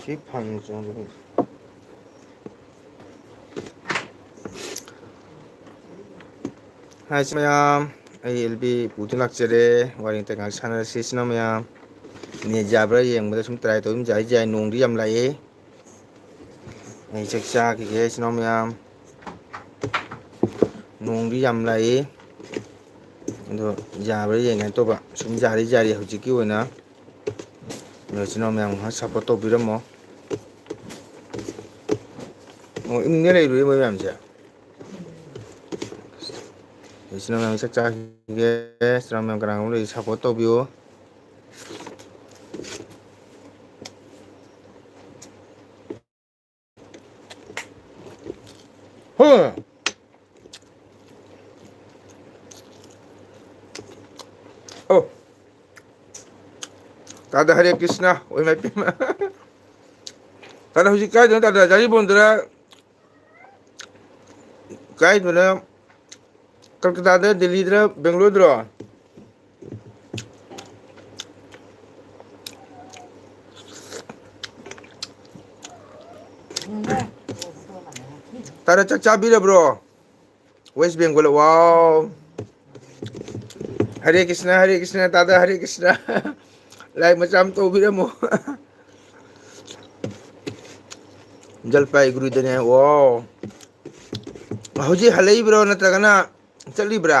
ꯐꯪ ꯆꯪ ꯍꯥꯏꯁꯤ ꯃꯌꯥꯝ ꯑꯩ ꯑꯦꯜꯕꯤ ꯄꯨꯗꯨꯅ ꯂꯥꯛꯆꯔꯦ ꯋꯥꯔꯤ ꯋꯥꯇꯥꯏ ꯉꯥꯏꯍꯥꯛ ꯁꯥꯟꯅꯔꯁꯤꯁꯤꯅ ꯃꯌꯥꯝ ꯅꯦꯠ ꯌꯥꯕ꯭ꯔꯥ ꯌꯦꯡꯕꯗ ꯁꯨꯝ ꯇ꯭ꯔꯥꯏ ꯇꯧ ꯌꯥꯏ ꯌꯥꯏ ꯅꯣꯡꯗꯤ ꯌꯥꯝ ꯂꯥꯛꯑꯦ ꯑꯩ ꯆꯥꯛ ꯆꯥꯈꯤꯒꯦ ꯏꯆꯤꯜ ꯏꯅꯥꯎ ꯃꯌꯥꯝ ꯅꯣꯡꯗꯤ ꯌꯥꯝ ꯂꯥꯛꯏ ꯑꯗꯣ ꯌꯥꯕ꯭ꯔꯥ ꯌꯦꯡꯒꯦꯅ ꯇꯧꯕ ꯁꯨꯝ ꯌꯥꯔꯤ ꯌꯥꯔꯤ ꯍꯧꯖꯤꯛꯀꯤ ꯑꯣꯏꯅ ꯏꯆꯤꯜ ꯏꯅꯥꯎ ꯃꯌꯥꯝ ꯉꯥꯏꯍꯥꯛ ꯁꯞꯄꯣꯔꯠ ꯇꯧꯕꯤꯔꯝꯃꯣ ꯑꯣ ꯏꯃꯨꯡꯗ ꯂꯩꯔꯨꯏ ꯃꯣꯏ ꯃꯌꯥꯝꯁꯦ ꯏꯆꯤꯟ ꯏꯅꯥꯎ ꯃꯌꯥꯝ ꯆꯥꯛ ꯆꯥꯈꯤꯒꯦ ꯏꯆꯤꯜ ꯏꯅꯥꯎ ꯃꯌꯥꯝ ꯀꯅꯥꯒꯨꯝꯕ ꯂꯩꯔꯗꯤ ꯁꯞꯄꯣꯔꯠ ꯇꯧꯕꯤꯌꯨ ꯍꯣꯏ ꯑꯣ ꯇꯥꯗ ꯍꯔꯦ ꯀ꯭ꯔꯤꯁꯅ ꯑꯣꯏ ꯃꯥꯏ ꯄꯦꯝꯃ ꯇꯥꯗ ꯍꯧꯖꯤꯛ ꯀꯥꯏꯗꯅꯣ ꯇꯥꯗ ꯌꯥꯏꯔꯤꯄꯣꯟꯗꯔ ꯀꯥꯏꯗꯅꯣ ꯀꯜꯀꯇꯥꯗ ꯗꯦꯜꯂꯤꯗꯔ ꯕꯦꯡꯒ꯭ꯂꯣꯔꯗꯔꯣ ꯇꯥꯗ ꯆꯥꯛ ꯆꯥꯕꯤꯔꯕ꯭ꯔꯣ ꯋꯦꯁ ꯕꯦꯡꯒꯣꯜ ꯋꯥꯎ ꯍꯔꯦ ꯀ꯭ꯔꯤꯁꯅ ꯇꯥꯗ ꯍꯔꯦ ꯀ꯭ꯔꯤꯁꯅ ꯂꯥꯏꯛ ꯃꯆꯥ ꯑꯃ ꯇꯧꯕꯤꯔꯝꯃꯣ ꯖꯜꯄꯥꯏꯒꯨꯔꯤꯗꯅꯦ ꯑꯣ ꯍꯧꯖꯤꯛ ꯍꯜꯂꯛꯏꯕ꯭ꯔꯣ ꯅꯠꯇ꯭ꯔꯒꯅ ꯆꯠꯂꯤꯕ꯭ꯔꯥ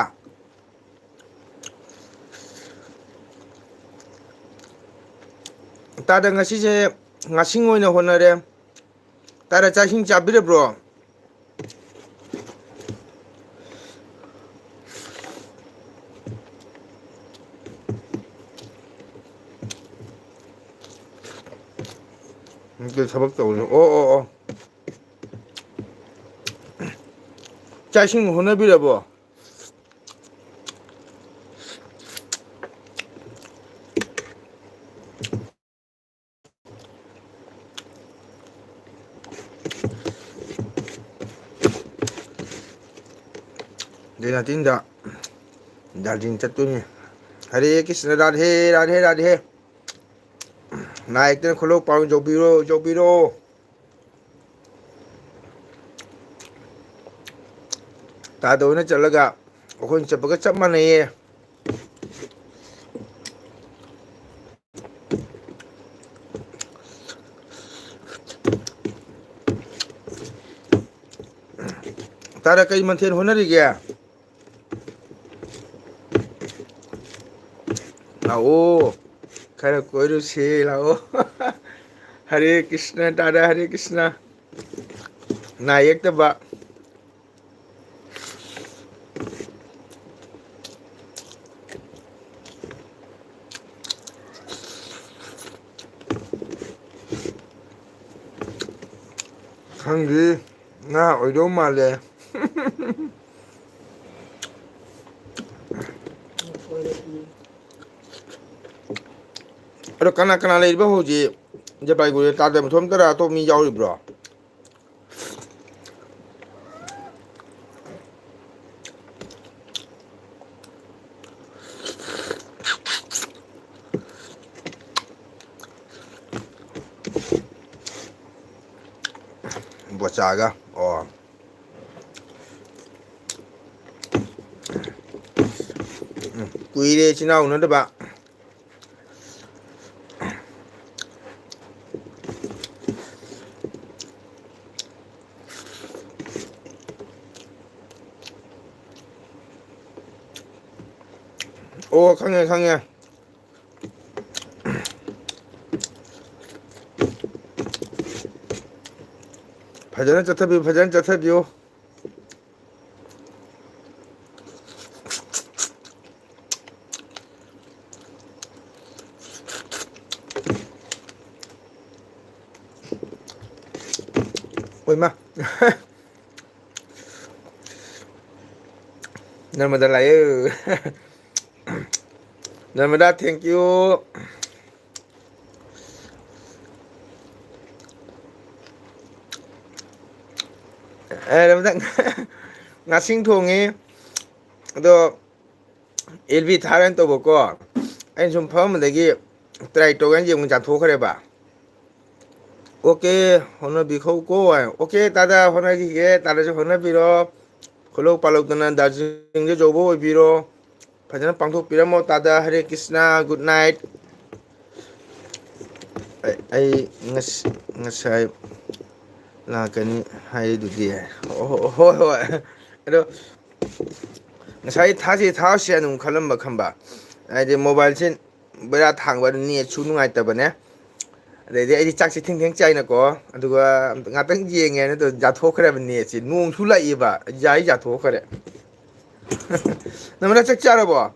ꯇꯥꯗ ꯉꯁꯤꯁꯦ ꯉꯥꯁꯤꯡ ꯑꯣꯏꯅ ꯍꯣꯠꯅꯔꯦ ꯇꯥꯗ ꯆꯥꯛ ꯏꯁꯤꯡ ꯆꯥꯕꯤꯔꯕ꯭ꯔꯣ ꯊꯕꯛ ꯇꯧꯕꯅꯣ ꯑꯣ ꯆꯥꯛ ꯏꯁꯤꯡ ꯍꯣꯠꯅꯕꯤꯔꯕꯣ ꯗꯦꯠ 19ꯗ ꯗꯥꯔꯖꯤꯂꯤꯡ ꯆꯠꯇꯣꯏꯅꯤ ꯍꯔꯦ ꯀ꯭ꯔꯤꯁꯅ ꯔꯥꯙꯦ ꯔꯥꯙꯦ ꯔꯥꯙꯦ ꯅꯥ ꯌꯦꯛꯇꯅ ꯈꯨꯠꯂꯣꯛ ꯄꯥꯎ ꯌꯧꯕꯤꯔꯣ ꯇꯥꯗ ꯑꯣꯏꯅ ꯆꯠꯂꯒ ꯑꯩꯈꯣꯏꯅ ꯆꯠꯄꯒ ꯆꯞ ꯃꯥꯟꯅꯩꯌꯦ ꯇꯥꯗ ꯀꯩ ꯃꯊꯦꯜ ꯍꯣꯠꯅꯔꯤꯒꯦ ꯂꯥꯛꯑꯣ ꯈꯔ ꯀꯣꯏꯔꯨꯁꯦ ꯂꯥꯛꯑꯣ ꯍꯔꯦ ꯀ꯭ꯔꯤꯁꯅ ꯇꯥꯗ ꯍꯔꯦ ꯀ꯭ꯔꯤꯁꯅ ꯅꯥ ꯌꯦꯛꯇꯕ ꯈꯪꯗ꯭ꯔꯤ ꯉꯥ ꯑꯣꯏꯗꯧ ꯃꯥꯜꯂꯦ ꯑꯗꯣ ꯀꯅꯥ ꯀꯅꯥ ꯂꯩꯔꯤꯕ ꯍꯧꯖꯤꯛ ꯖꯜꯄꯥꯏꯒꯨꯔꯤ ꯇꯥꯗ ꯃꯇꯣꯝꯇꯔꯥ ꯑꯇꯣꯞꯄ ꯃꯤ ꯌꯥꯎꯔꯤꯕ꯭ꯔꯣ ꯕꯣꯆꯥꯒ ꯑꯣ ꯀꯨꯏꯔꯦ ꯏꯆꯤꯟ ꯏꯅꯥꯎ ꯎꯅꯗꯕ ꯑꯣ ꯈꯪꯉꯦ ꯈꯪꯉꯦ ꯐꯖꯅ ꯆꯠꯊꯕꯤꯌꯨ ꯐꯖꯅ ꯆꯠꯊꯕꯤꯌꯨ ꯑꯣꯏꯃ ꯅꯔꯃꯗꯥ ꯂꯥꯛꯑꯦ ꯅꯔꯃꯗꯥ ꯊꯦꯡꯀ꯭ꯌꯨ ꯅꯔꯃꯗꯥ ꯉꯥꯁꯤꯡ ꯊꯣꯡꯉꯤ ꯑꯗꯣ ꯑꯦꯜꯕꯤ ꯊꯥꯔꯅ ꯇꯧꯕꯀꯣ ꯑꯩꯅ ꯁꯨꯝ ꯐꯝꯃꯝꯕꯗꯒꯤ ꯇ꯭ꯔꯥꯏ ꯇꯧꯒꯥꯏꯅ ꯌꯦꯡꯉꯨ ꯆꯥꯊꯣꯛꯈ꯭ꯔꯦꯕ 오케이 호너비고 오케이 따다 호너기게 따라서 호너비로 콜록 팔록드나 다징제 조보 비로 파자나 빵톡비로 뭐 따다 하레 키스나 굿나잇 ai ngasai lakani haidudi hoi hoi ꯑꯗꯣ ꯉꯁꯥꯏ ꯊꯥꯁꯤ ꯑꯗꯨꯝ ꯈꯜꯂꯝꯕ ꯈꯟꯕ ꯍꯥꯏꯗꯤ ꯃꯣꯕꯥꯏꯜꯁꯤ ꯕꯦꯔꯥ ꯊꯥꯡꯕ ꯅꯦꯠꯁꯨ ꯅꯨꯡꯉꯥꯏꯇꯕꯅꯦ ꯑꯗꯩꯗꯤ ꯑꯩꯗꯤ ꯆꯥꯛꯁꯤ ꯊꯦꯡ ꯆꯥꯏꯅꯀꯣ ꯑꯗꯨꯒ ꯉꯥꯛꯇꯪ ꯌꯦꯡꯉꯦꯅ ꯌꯥꯊꯣꯛꯈ꯭ꯔꯦꯕ ꯅꯦꯠꯁꯤ ꯅꯣꯡꯁꯨ ꯂꯥꯛꯏꯕ ꯌꯥꯏ ꯌꯥꯊꯣꯛꯈ꯭ꯔꯦ ꯅꯪꯅ ꯆꯥꯛ ꯆꯥꯔꯕꯣ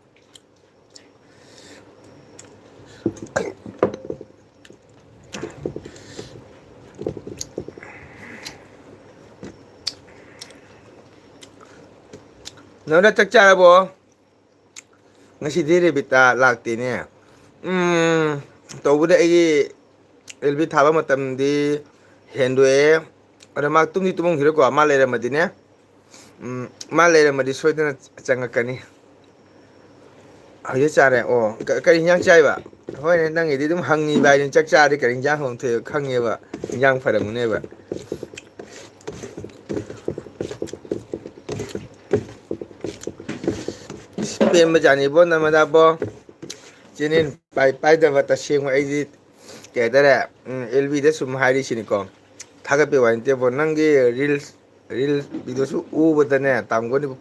ꯅꯪꯅ ꯆꯥꯛ ꯆꯥꯔꯕꯣ ꯉꯁꯤꯗꯤ ꯔꯦꯕꯤꯇꯥ ꯂꯥꯛꯇꯦꯅꯦ ꯇꯧꯕꯗꯤ ꯑꯩꯒꯤ ꯑꯦꯜꯕꯤ ꯊꯥꯕ ꯃꯇꯝꯗꯤ ꯍꯦꯟꯗꯣꯛꯑꯦ ꯑꯗꯣ ꯃꯥ ꯇꯨꯝꯗꯤ ꯇꯨꯝꯃꯝꯈꯤꯔꯣꯏꯀꯣ ꯃꯥ ꯂꯩꯔꯝꯃꯗꯤꯅꯦ ꯃꯥ ꯂꯩꯔꯝꯃꯗꯤ ꯁꯣꯏꯗꯅ ꯆꯪꯉꯛꯀꯅꯤ ꯍꯧꯖꯤꯛ ꯆꯥꯔꯦ ꯑꯣ ꯀꯔꯤ ꯍꯤꯟꯖꯥꯡ ꯆꯥꯏꯕ ꯍꯣꯏꯅꯦ ꯅꯪꯒꯤꯗꯤ ꯑꯗꯨꯝ ꯍꯪꯉꯤꯕ ꯍꯥꯏꯗꯨꯅꯤ ꯆꯥꯛ ꯆꯥꯔꯗꯤ ꯀꯔꯤ ꯍꯤꯟꯖꯥꯡ ꯊꯣꯡꯉꯦꯕ ꯈꯪꯉꯦꯕ ꯍꯤꯟꯖꯥꯡ ꯐꯔꯝꯒꯅꯦꯕ ꯄꯦꯟꯕꯖꯥꯠꯅꯤꯕꯣ ꯅꯥꯃꯗꯥꯕꯣ ꯆꯦꯅꯦꯜ ꯄꯥꯏꯗꯕ ꯇꯁꯦꯡꯕ ꯑꯩꯗꯤ ꯀꯩ ꯍꯥꯏꯇꯥꯔꯦ ꯑꯦꯜꯕꯤꯗ ꯁꯨꯝ ꯍꯥꯏꯔꯤꯁꯤꯅꯤꯀꯣ ꯊꯥꯒꯠꯄꯩ ꯋꯥ ꯅꯠꯇꯦꯕꯣ ꯅꯪꯒꯤ ꯔꯤꯜꯁ ꯚꯤꯗꯤꯑꯣꯁꯨ ꯎꯕꯗꯅꯦ ꯇꯥꯝꯒꯣꯟꯗꯤꯕꯨ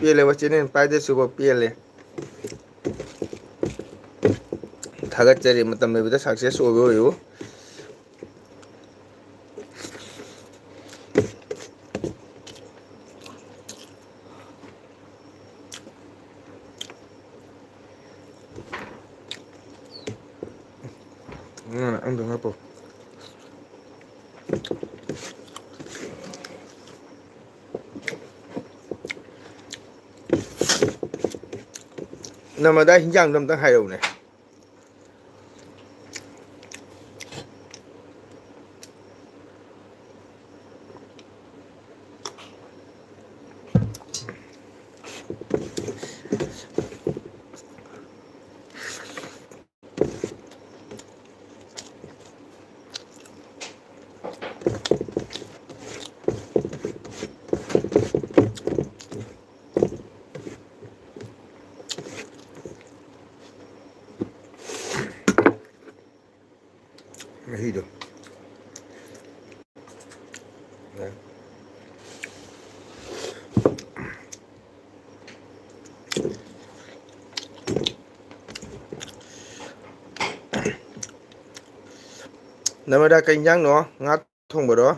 ꯄꯦꯜꯂꯦꯕ ꯆꯦꯅꯦꯜ ꯄꯥꯏꯗꯁꯨꯕ ꯄꯦꯜꯂꯦ ꯊꯥꯒꯠꯆꯔꯤ ꯃꯇꯝ ꯂꯩꯕꯗ ꯁꯛꯁꯦꯁ ꯑꯣꯏꯕ ꯑꯣꯏꯌꯨ ꯑꯝꯇ ꯍꯥꯞꯄꯣ ꯅꯃꯗꯥ ꯍꯤꯟꯖꯥꯡꯗꯣ ꯑꯝꯇꯪ ꯍꯥꯏꯔꯛꯎꯅꯦ ꯃꯍꯤꯗꯣ ꯅꯃꯗꯥ ꯀꯩ ꯍꯤꯟꯖꯥꯡꯅꯣ ꯉꯥ ꯊꯣꯡꯕꯔꯣ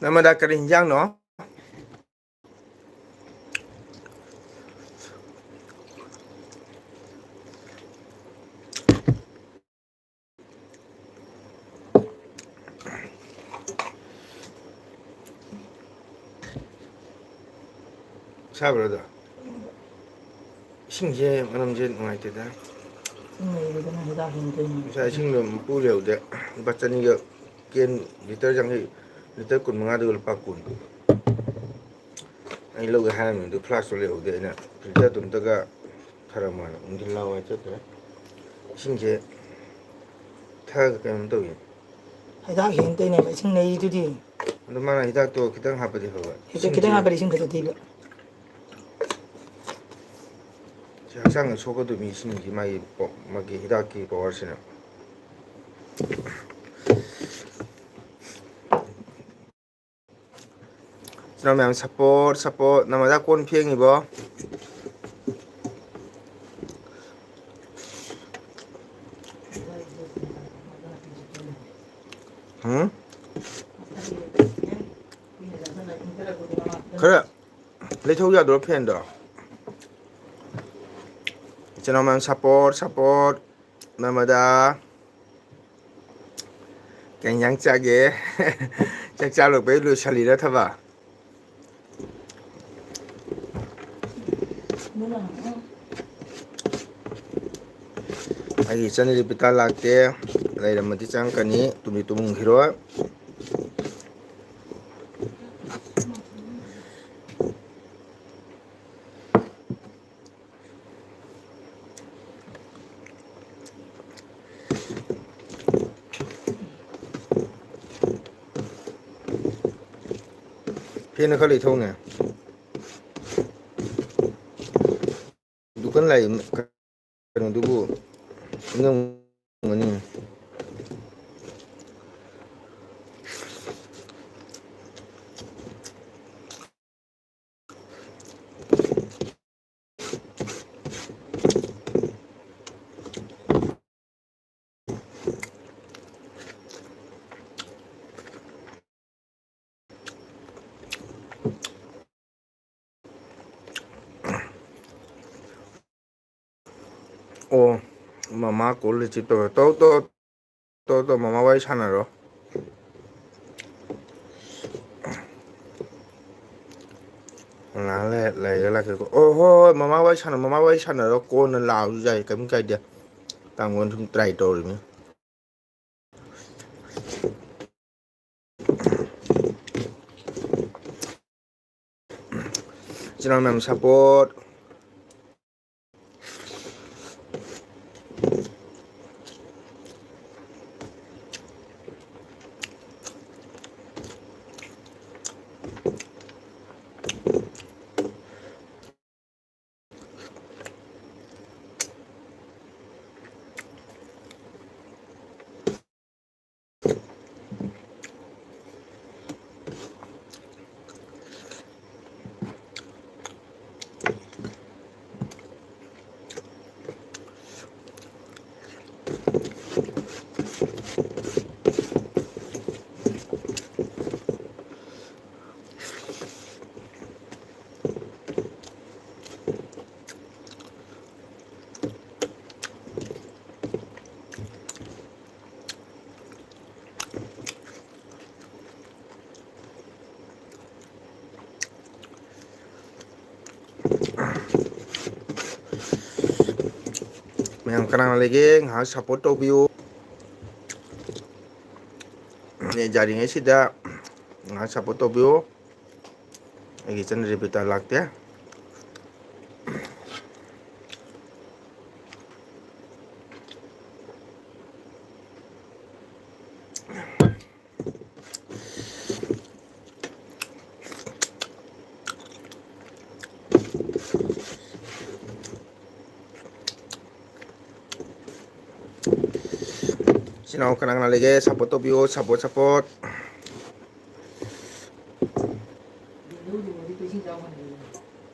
ꯅꯃꯗꯥ ꯀꯔꯤ ꯍꯤꯟꯖꯥꯡꯅꯣ ꯁꯥꯕ꯭ꯔꯣꯗꯣ ꯏꯁꯤꯡꯁꯦ ꯃꯅꯝꯁꯦ ꯅꯨꯡꯉꯥꯏꯇꯦꯗ ꯉꯁꯥꯏ ꯏꯁꯤꯡꯗꯣ ꯃꯄꯨ ꯂꯩꯍꯧꯗꯦ ꯂꯨꯄꯥ ꯆꯅꯤꯒ ꯀꯦꯟ ꯂꯤꯇꯔ ꯌꯥꯡꯈꯩ ꯂꯤꯇꯔ 15ꯗꯨꯒ ꯂꯨꯄꯥ 10 ꯑꯩ ꯂꯧꯒꯦ ꯍꯥꯏꯔꯝꯃꯤ ꯑꯗꯨ ꯐ꯭ꯂꯥꯛꯁꯇꯣ ꯂꯩꯍꯧꯗꯦ ꯑꯩꯅ ꯐꯤꯜꯇꯔꯗꯨ ꯑꯝꯇꯒ ꯊꯔꯝꯃꯣꯅ ꯅꯨꯡꯊꯤꯜ ꯂꯥꯛꯑꯣ ꯆꯠꯇ꯭ꯔꯦ ꯏꯁꯤꯡꯁꯦ ꯊꯛꯑꯒ ꯀꯩꯅꯣꯝ ꯇꯧꯏ ꯍꯤꯗꯥꯛ ꯍꯦꯟꯇꯩꯅꯦꯕ ꯏꯁꯤꯡ ꯂꯩꯗꯨꯗꯤ ꯑꯗꯣ ꯃꯥꯅ ꯍꯤꯗꯥꯛꯇꯣ ꯈꯤꯇꯪ ꯍꯥꯞꯄꯗꯤ ꯐꯕ ꯈꯤꯇꯪ ꯍꯥꯞꯄꯗꯤ ꯏꯁꯤꯡ ꯐꯖꯗꯦꯕ ꯍꯛꯆꯥꯡꯗ ꯁꯣꯛꯀꯗꯣꯏ ꯃꯤ ꯏꯁꯤꯡꯁꯤ ꯃꯥꯒꯤ ꯍꯤꯗꯥꯛꯀꯤ ꯄꯋꯥꯔꯁꯤꯅ ꯏꯆꯤꯟꯅꯥꯎ ꯃꯌꯥꯝ ꯁꯞꯄꯣꯔꯠ ꯅꯃꯗꯥ ꯀꯣꯟ ꯐꯦꯡꯉꯤꯕꯣ ꯈꯔ ꯂꯩꯊꯧ ꯌꯥꯗ꯭ꯔꯣ ꯐꯦꯟꯗꯣ 이제 오면 support 남아다 ꯀꯩ ꯏꯟꯖꯥꯡ ꯆꯥꯒꯦ ꯆꯥꯛ ꯆꯥ ꯂꯣꯏꯕꯩ ꯂꯣꯏꯁꯜꯂꯤꯔ ꯊꯕꯛ ꯑꯩꯒꯤ ꯏꯆꯟꯅꯨꯄꯤ ꯄꯤꯇꯥ ꯂꯥꯛꯇꯦ ꯂꯩꯔꯝꯃꯗꯤ ꯆꯪꯉꯛꯀꯅꯤ ꯇꯨꯝꯗꯤ ꯇꯨꯝꯈꯤꯔꯣꯏ ꯐꯦꯟꯅ ꯈꯔ ꯂꯩꯊꯧꯅꯦ ꯗꯨꯀꯥꯟ ꯂꯥꯛꯏ ꯀꯩꯅꯣꯗꯨꯕꯨ ꯏꯪꯉꯝꯒꯅꯤ ꯑꯣ ꯃꯃꯥ ꯀꯣꯜ ꯔꯤꯁꯤꯞ ꯇꯧꯔ ꯇꯧ ꯃꯃꯥ ꯋꯥꯔꯤ ꯁꯥꯟꯅꯔꯣ ꯉꯥꯏꯍꯥꯛ ꯂꯩꯔꯒ ꯂꯥꯛꯀꯦꯀꯣ ꯑꯣ ꯍꯣꯏ ꯃꯃꯥ ꯋꯥꯔꯤ ꯁꯥꯟꯅꯔꯣ ꯀꯣꯟꯅ ꯂꯥꯛꯑꯁꯨ ꯌꯥꯏ ꯀꯩꯝ ꯀꯥꯏꯗꯦ ꯇꯥꯃꯣꯅ ꯁꯨꯝ ꯇ꯭ꯔꯥꯏ ꯇꯧꯔꯤꯅꯤ 이랑 남 support ꯃꯌꯥꯝ ꯀꯅꯥ ꯂꯩꯒꯦ ꯉꯥꯏꯍꯥꯛ ꯁꯞꯄꯣꯔꯠ ꯇꯧꯕꯤꯌꯨ ꯌꯥꯔꯤꯉꯩꯁꯤꯗ ꯉꯥꯏꯍꯥꯛ ꯁꯞꯄꯣꯔꯠ ꯇꯧꯕꯤꯌꯨ ꯑꯩꯒꯤ ꯏꯆꯟ ꯔꯦꯕꯤꯇꯥ ꯂꯥꯛꯇꯦ ꯁꯤꯅꯥꯎ ꯀꯅꯥ ꯂꯩꯒꯦ ꯁꯞꯄꯣꯔꯠ ꯇꯧꯕꯤꯌꯨ ꯁꯞꯄꯣꯔꯠ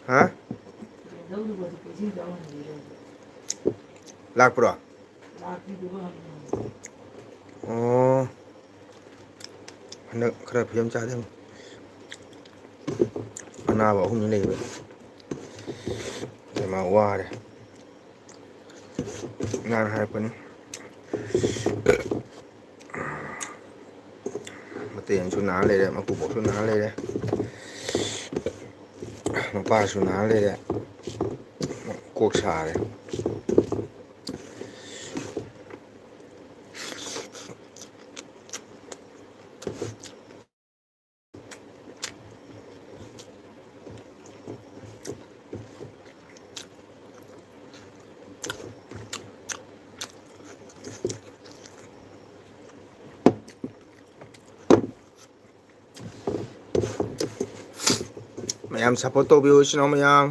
ꯍꯥ ꯂꯥꯛꯄ꯭ꯔꯣ ꯑꯣ ꯍꯟꯗꯛ ꯈꯔ ꯐꯤꯕꯝ ꯆꯥꯗꯦ ꯑꯅꯥꯕ ꯑꯍꯨꯝꯅꯤ ꯂꯩꯕ ꯃꯥ ꯋꯥꯔꯦ ꯉꯥꯟ ꯍꯥꯏꯔꯛꯄꯅꯤ ꯃꯇꯩ ꯅꯥ ꯂꯩꯔꯦ ꯃꯀꯨꯕꯣꯛꯁꯨ ꯅꯥ ꯂꯩꯔꯦ ꯃꯄꯥꯁꯨ ꯅꯥ ꯂꯩꯔꯦ ꯀꯣꯛ ꯁꯥꯔꯦ ꯃꯌꯥꯝ ꯁꯞꯄꯣꯔꯠ ꯇꯧꯕꯤꯌꯨ ꯏꯆꯤꯟ ꯏꯅꯥꯎ ꯃꯌꯥꯝ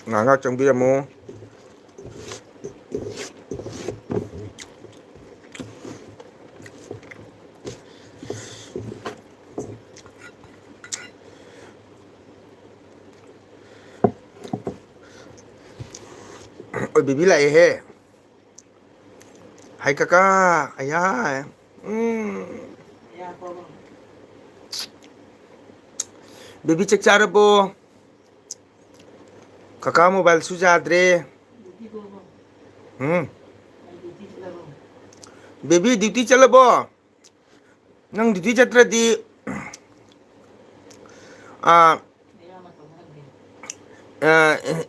ꯉꯥꯏꯍꯥꯛ ꯆꯪꯕꯤꯔꯝꯃꯨ oi bibi ꯂꯥꯛꯑꯦꯍꯦ ꯍꯥꯏ ꯀꯀꯥ ꯑꯌꯥ ꯕꯦꯕꯤ ꯆꯥꯛ ꯆꯥꯔꯕꯣ ꯀꯀꯥ ꯃꯣꯕꯥꯏꯜꯁꯨ ꯌꯥꯗ꯭ꯔꯦ ꯕꯦꯕꯤ ꯗ꯭ꯌꯨꯇꯤ ꯆꯠꯂꯕꯣ ꯅꯪ ꯗ꯭ꯌꯨꯇꯤ ꯆꯠꯇ꯭ꯔꯗꯤ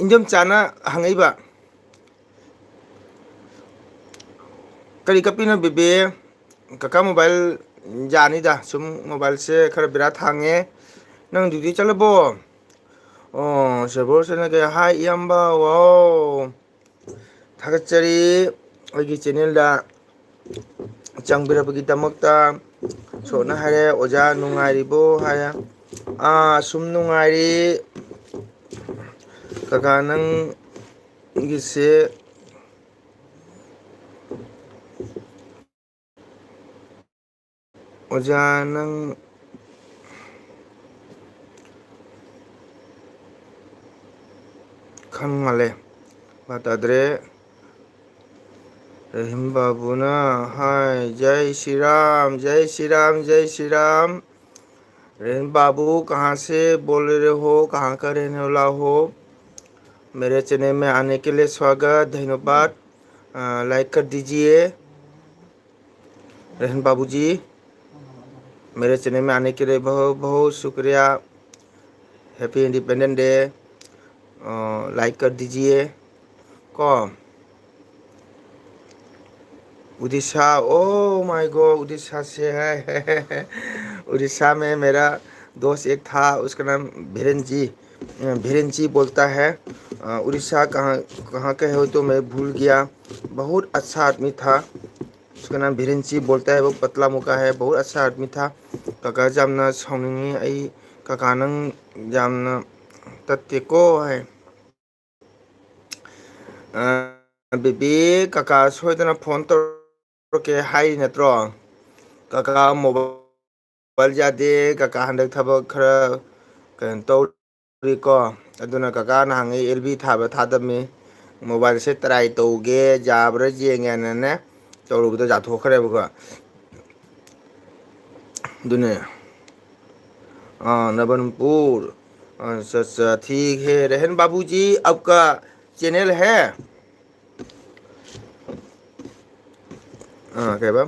ꯏꯟꯗꯣꯝꯆꯥꯅ ꯍꯪꯉꯛꯏꯕ ꯀꯔꯤ ꯀꯞꯄꯤꯅꯣ ꯕꯦꯕꯦ ꯀꯀꯥ ꯃꯣꯕꯥꯏꯜ ꯌꯥꯅꯤꯗ ꯁꯨꯝ ꯃꯣꯕꯥꯏꯜꯁꯦ ꯈꯔ ꯕꯦꯔꯥ ꯊꯥꯡꯉꯦ ꯅꯪ ꯗ꯭ꯌꯨꯇꯤ ꯆꯠꯂꯕꯣ ꯑꯣ ꯁꯦꯕꯣꯔ ꯆꯠꯂꯒꯦ ꯍꯥꯏ ꯏꯌꯥꯝꯕ ꯋꯥꯎ ꯊꯥꯒꯠꯆꯔꯤ ꯑꯩꯒꯤ ꯆꯦꯅꯦꯜꯗ ꯆꯪꯕꯤꯔꯕꯒꯤꯗꯃꯛꯇ ꯁꯣꯠꯅ ꯍꯥꯏꯔꯦ ꯑꯣꯖꯥ ꯅꯨꯡꯉꯥꯏꯔꯤꯕꯣ ꯍꯥꯏꯔꯦ ꯁꯨꯝ ꯅꯨꯡꯉꯥꯏꯔꯤ ꯀꯀꯥ ꯅꯪꯒꯤꯁꯦ ꯑꯣꯖꯥ ꯅꯪ ꯈꯪ ꯃꯥꯜꯂꯦ ꯇꯥꯗ꯭ꯔꯦ रहीम बाबू ना हाय जय श्री राम जय श्री राम जय श्री राम रहीम बाबू कहाँ से बोल रहे हो कहाँ का रहने वाला हो मेरे चैनल में आने के लिए स्वागत धन्यवाद लाइक कर दीजिए रहीम बाबू जी मेरे चैनल में आने के लिए बहुत बहुत शुक्रिया हैप्पी इंडिपेंडेंस डे लाइक कर दीजिए com Orissa oh my God Orissa से है उड़ीसा में मेरा दोस्त एक था उसका नाम भीरेन जी बोलता है उड़ीसा कहाँ कहाँ के हो तो मैं भूल गया बहुत अच्छा आदमी था उसका नाम भीरेन जी बोलता है वो पतला मुका है बहुत अच्छा आदमी था काका जामना साउनिंगी आई काका नंग जामना तत्तेको है बेबी काका सोइदना फोन तो के हाई नत्रो काका मोबाइल जादे काका हंदक थबक खरा कन तौरिको अदुना काका ना हंगे एलबी थाबा थादमे मोबाइल से ट्राई तौगे जाब्रा जेंगेनने तौरुबदो जाथोखरेबको दुने नवनपुर अच्छा ठीक है रहन बाबूजी आपका चैनल है क्या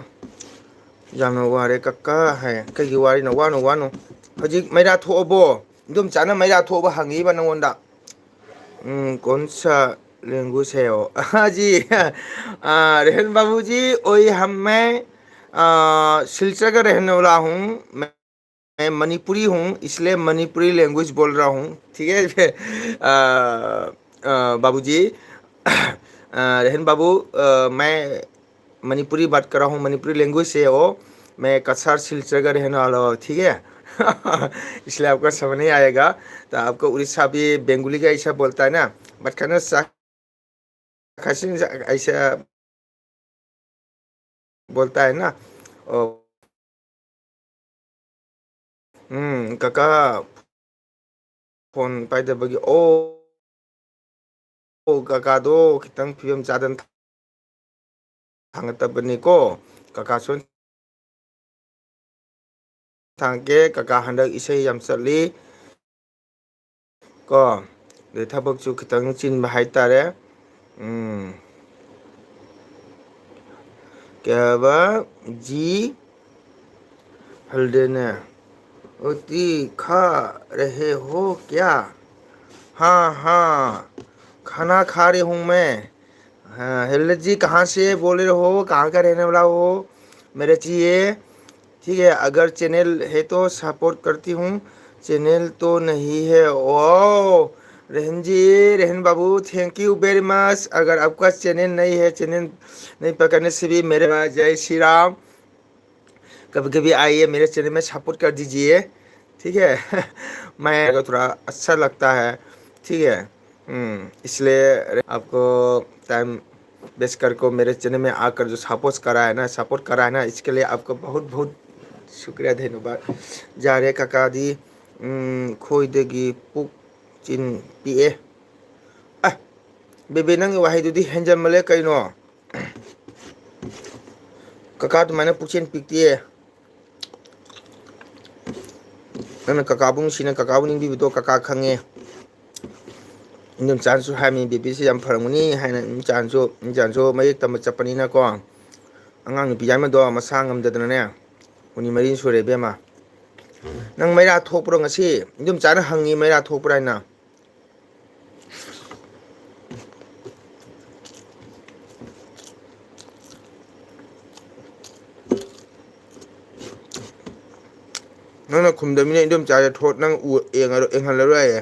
जानो वारे कक्का है कई वारी न वानो वानो हजिक मैरा थोबो दुम चाना मैरा थोबो हंगी बा नंगोंदा कौन सा लैंग्वेज है वो जी रहन बाबू जी वही मैं सिलचर का रहने वाला हूँ मैं मणिपुरी हूँ इसलिए मणिपुरी लैंग्वेज बोल रहा हूँ ठीक है बाबूजी रहन बाबू मैं मणिपुरी बात कर रहा हूँ मणिपुरी लैंग्वेज से वो मैं कसार सिलचर का रहने वाला हूँ ठीक है इसलिए आपको समझ नहीं आएगा तो आपको उड़ीसा भी बंगाली का ऐसा बोलता है ना बट खाना ऐसा बोलता है ना काका फोन पाइदबगी ओ काकादो खितंग फिल्म चादन थांगतबनीको काका सोन थांगे काका हंदक इसे यम चली को दे थबकचु खितंग चिन हाइतारे क्या बा जी हल्देने उती खा रहे हो क्या हाँ हाँ खाना खा रही हूँ मैं हाँ हेल्ले जी कहाँ से बोल रहे हो कहाँ का रहने वाला हो मेरे चाहिए ठीक है अगर चैनल है तो सपोर्ट करती हूँ चैनल तो नहीं है ओ रहन जी रहन बाबू थैंक यू वेरी मच अगर आपका चैनल नहीं है चैनल नहीं पकड़ने से भी मेरे जय श्री राम कभी कभी आइए मेरे चैनल में सपोर्ट कर दीजिए ठीक है मैं अगर थोड़ा अच्छा लगता है ठीक है इसलिए आपको टाइम वेस्ट करके मेरे चैनल में आकर जो सपोर्ट करा है ना इसके लिए आपको बहुत बहुत शुक्रिया धन्यवाद जारे काकादी खोइदगी पुक चिन पिए बेबे नंग वाहिदुदी हेंजल मले कइनो काका तुम्हारे पुचिन पिकती है नंग काकाबुंग सिने काकाबुंग बिबितो काका खंगे इंदम चांसु हामी बेबी से यम फरमुनी हाइना चांसु मयेक तम चपनीना को अंगांग नुपी याम दो मसा ngamdadane ꯍꯨꯝꯅꯤ ꯃꯔꯤꯅꯤ ꯁꯨꯔꯦ ꯏꯕꯦꯝꯃ ꯅꯪ ꯃꯩꯔꯥ ꯊꯣꯛꯄ꯭ꯔꯣ ꯉꯁꯤ ꯑꯗꯨꯝ ꯆꯥꯅ ꯍꯪꯉꯤ ꯃꯩꯔꯥ ꯊꯣꯛꯄ꯭ꯔꯥ ꯍꯥꯏꯅ ꯅꯪꯅ ꯈꯨꯝꯗꯃꯤꯅ ꯏꯗꯣꯝ ꯆꯥꯁꯦ ꯊꯣꯠ ꯅꯪ ꯌꯦꯡꯍꯜꯂꯔꯣꯏ ꯍꯥꯏꯌꯦ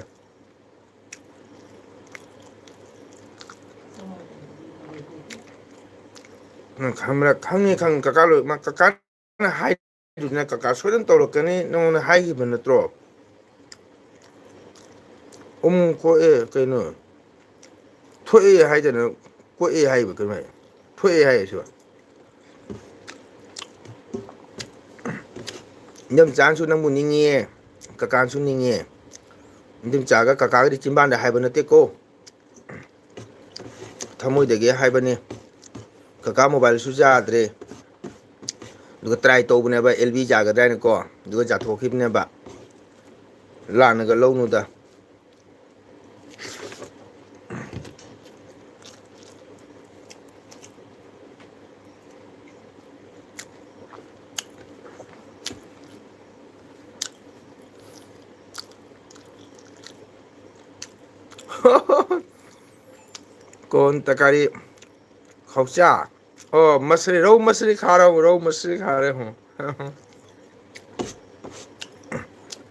ꯈꯪꯕ꯭ꯔꯥ ꯈꯪꯉꯤ ꯀꯀꯥ ꯂꯣꯏ ꯀꯀꯥꯅ ꯍꯥꯏꯗꯨꯅ ꯀꯀꯥ ꯁꯣꯏꯗꯅ ꯇꯧꯔꯛꯀꯅꯤ ꯅꯪꯉꯣꯟꯗ ꯍꯥꯏꯈꯤꯕ ꯅꯠꯇ꯭ꯔꯣ ꯀꯣꯛꯑꯦ ꯀꯩꯅꯣ ꯊꯣꯛꯑꯦ ꯍꯥꯏꯗꯅ ꯀꯣꯛꯑꯦ ꯍꯥꯏꯕ ꯀꯩꯅꯣ ꯊꯣꯛꯑꯦ ꯍꯥꯏꯌꯦꯁꯨ ꯏꯟꯗꯝꯆꯥꯅꯁꯨ ꯅꯪꯕꯨ ꯅꯤꯡꯉꯤꯌꯦ ꯀꯀꯥꯅꯁꯨ ꯅꯤꯡꯉꯦ ꯏꯟꯗꯣꯝꯆꯥꯒ ꯀꯀꯥꯒꯗꯤ ꯆꯤꯝꯕꯥꯟꯗ ꯍꯥꯏꯕ ꯅꯠꯇꯦꯀꯣ ꯊꯃꯣꯏꯗꯒꯤ ꯍꯥꯏꯕꯅꯤ ꯀꯀꯥ ꯃꯣꯕꯥꯏꯜꯁꯨ ꯌꯥꯗ꯭ꯔꯦ ꯑꯗꯨꯒ ꯇ꯭ꯔꯥꯏ ꯇꯧꯕꯅꯦꯕ ꯑꯦꯜ ꯕꯤ ꯌꯥꯒꯗ꯭ꯔꯥ ꯍꯥꯏꯅꯀꯣ ꯑꯗꯨꯒ ꯌꯥꯊꯣꯛꯈꯤꯕꯅꯦꯕ ꯂꯥꯟꯅꯒ ꯂꯧꯅꯨꯗ ꯀꯣꯟ ꯇꯔꯀꯥꯔꯤ ꯈꯧꯆꯥ ꯑꯣ ꯃꯁꯔꯤ ꯔꯧ ꯃꯁꯔꯤ ꯈꯥ ꯔꯧ ꯔꯧ ꯃꯁꯔꯤ ꯈꯥ ꯔꯦ ꯍꯣ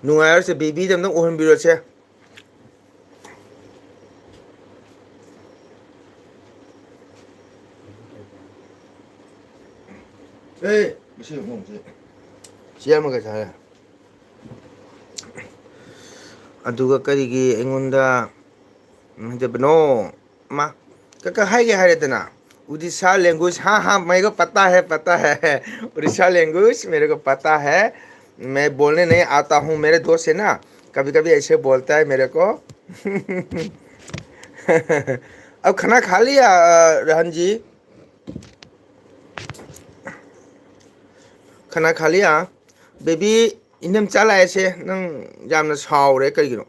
ꯅꯨꯡꯉꯥꯏꯔꯁꯦ ꯕꯦꯕꯤꯗ ꯑꯝꯇꯪ ꯎꯍꯟꯕꯤꯔꯣꯁꯦ ꯑꯗꯨꯒ ꯀꯔꯤꯒꯤ ꯑꯩꯉꯣꯟꯗ ꯍꯥꯏꯖꯕꯅꯣ ꯃꯥ ꯀꯀꯥ ꯍꯥꯏꯒꯦ ꯍꯥꯏꯔꯦꯗꯅ उड़ीसा लैंग्वेज हाँ हाँ मेरे को पता है उड़ीसा लैंग्वेज मेरे को पता है मैं बोलने नहीं आता हूँ मेरे दोस्त है ना कभी कभी ऐसे बोलता है मेरे को अब खाना खा लिया रहन जी खाना खा लिया बेबी इनम चला ऐसे नंग जामना सावरे करिगिनो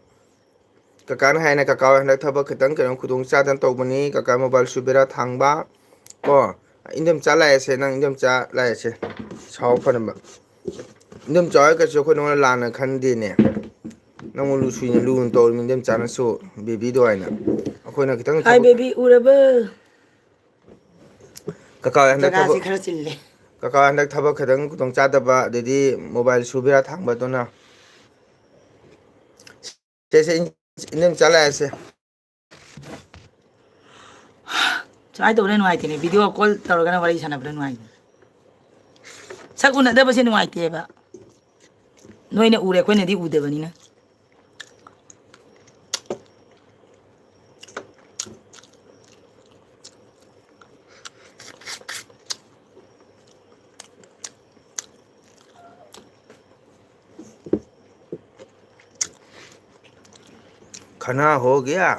ककान हायना कका हंदक थबक खितंग कनो खुदुंग चादन तौबनी कका मोबाइल सुबेरा थांबा को इनम चला ऐसे नंग इनम चा ला ऐसे साव फनबा इनम चाय कछु खो नोला लाना खंदेने नंग लुसुइना लुन तौर मिंदम चानसु बेबी दो आइना अखोइना खितंग हाय थबक बेबी उरबा कका हंदक जगह थबक से खरा चिल्ले कका हंदक थबक खितंग खुदुंग चादबा अदि मोबाइल सुबेरा थांबदोना जैसे इनम चला ऐसे ꯁꯨꯃꯥꯏꯅ ꯇꯧꯕꯅ ꯅꯨꯡꯉꯥꯏꯇꯦꯅꯦ ꯚꯤꯗꯤꯑꯣ ꯀꯣꯜ ꯇꯧꯔꯒꯅ ꯋꯥꯔꯤ ꯁꯥꯟꯅꯕꯗ ꯅꯨꯡꯉꯥꯏꯅꯤ ꯁꯛ ꯎꯅꯗꯕꯁꯦ ꯅꯨꯡꯉꯥꯏꯇꯦꯕ ꯅꯣꯏꯅ ꯎꯔꯦ ꯑꯩꯈꯣꯏꯅꯗꯤ ꯎꯗꯕꯅꯤꯅ खाना हो गया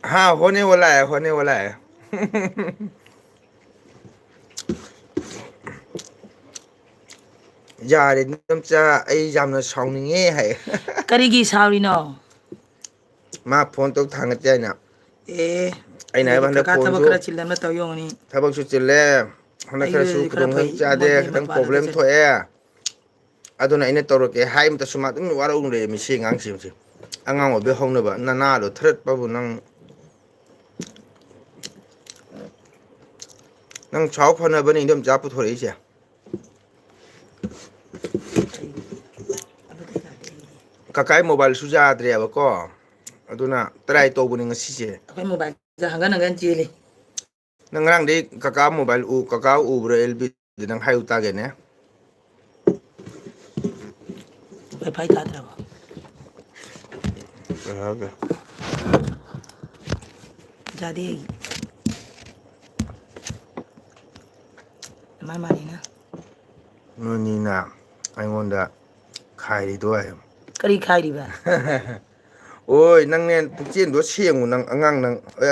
हाँ होने वाला है यारे इनमचा अई यामना साउनिंगे है ꯀꯔꯤꯒꯤ ꯁꯥꯎꯔꯤꯅꯣ मा फोन तो थांगत जायना ꯑꯦ ꯑꯩꯅ ꯍꯥꯏꯕ ꯑꯗꯨꯗꯤ ꯍꯟꯗꯛ ꯀꯀꯥ ꯊꯕꯛ ꯐꯣꯟꯁꯨ ꯈꯔ ꯆꯤꯜꯂꯝꯅ ꯇꯧ ꯌꯣꯡꯉꯅꯤ ꯊꯕꯛꯁꯨ ꯆꯤꯜꯂꯦ ꯍꯟꯗꯛ ꯈꯔꯁꯨ ꯑꯩꯒꯤꯗꯤ ꯈꯔ ꯈꯨꯗꯣꯡ ꯐꯩ ꯆꯥꯗꯦ ꯃꯣꯏꯗꯤ ꯈꯤꯇꯪ ꯃꯄꯥꯟꯗꯒ ꯄ꯭ꯔꯣꯕ꯭ꯂꯦꯝ ꯆꯠꯂꯤ ꯊꯣꯛꯑꯦ ꯑꯗꯨꯅ ꯑꯩꯅ ꯇꯧꯔꯛꯀꯦ ꯍꯥꯏꯃꯇꯁꯨ ꯃꯥ ꯑꯗꯨꯝ ꯋꯥꯔꯧ ꯂꯩꯔꯦ ꯃꯁꯤ ꯑꯉꯥꯡꯁꯤꯡꯁꯦ ꯑꯉꯥꯡ ꯑꯣꯏꯕꯩ ꯍꯧꯅꯕ ꯅꯅꯥꯗꯣ ꯊꯔꯠꯄꯕꯨ ꯅꯪ ꯁꯥꯎ ꯐꯅꯕꯅꯤ ꯏꯟꯗꯣꯝꯆꯥ ꯄꯨꯊꯣꯔꯛꯏꯁꯦ ꯀꯀꯥꯏ ꯃꯣꯕꯥꯏꯜꯁꯨ ꯌꯥꯗ꯭ꯔꯦꯕꯀꯣ ꯑꯗꯨꯅ ꯇ꯭ꯔꯥꯏ ꯇꯧꯕꯅꯤ ꯉꯁꯤꯁꯦ ꯑꯩꯈꯣꯏ ꯃꯣꯕꯥꯏꯜꯁꯦ ꯍꯪꯒꯟ ꯍꯪꯒꯟ ꯆꯦꯜꯂꯤ ꯅꯪ ꯉꯔꯥꯡꯗꯩ ꯀꯀꯥ ꯃꯣꯕꯥꯏꯜ ꯀꯀꯥ ꯎꯕ꯭ꯔꯥ ꯑꯦꯜꯕꯤꯗꯤ ꯅꯪ ꯍꯥꯏꯌꯨ ꯇꯥꯒꯦꯅꯦ ꯋꯥꯏꯐꯥꯏ ꯊꯥꯗ꯭ꯔꯕꯣ ꯌꯥꯗꯦ ꯑꯩꯒꯤ ꯃꯥꯏ ꯃꯥꯅꯤꯅ ꯅꯣꯏꯅꯤꯅ ꯑꯩꯉꯣꯟꯗ ꯈꯥꯏꯔꯤꯗꯣ ꯀꯔꯤ ꯈꯥꯏꯔꯤꯕ ꯍꯣꯏ ꯅꯪꯅꯦ ꯄꯨꯛꯆꯦꯟꯗꯣ ꯁꯦꯡꯉꯨ ꯅꯪ ꯑꯉꯥꯡ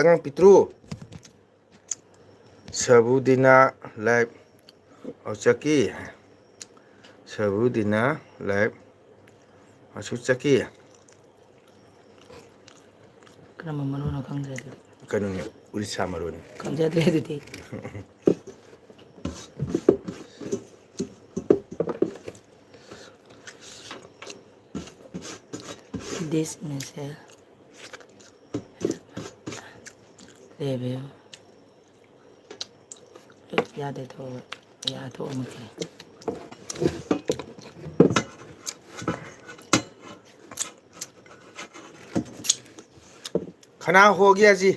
ꯑꯉꯥꯡ ꯄꯤꯇ꯭ꯔꯨ ꯁꯕꯨꯗꯤꯅꯥ ꯂꯥꯏꯞ ꯑꯧꯆꯀꯤ ꯁꯕꯨꯗꯤꯅꯥ ꯂꯥꯏꯞ ꯑꯁꯨꯆꯀꯤ ꯀꯔꯝꯕ ꯃꯔꯣꯅꯣ ꯈꯪꯗ꯭ꯔꯦ ꯑꯗꯨꯗꯤ ꯀꯩꯅꯣꯅꯤ ꯎꯔꯤꯁꯥ ꯃꯔꯣꯟ ꯈꯪꯖꯗ꯭ꯔꯦ ꯑꯗꯨꯗꯤ this message level 야돼 더 야더 어묵해 खाना हो गया जी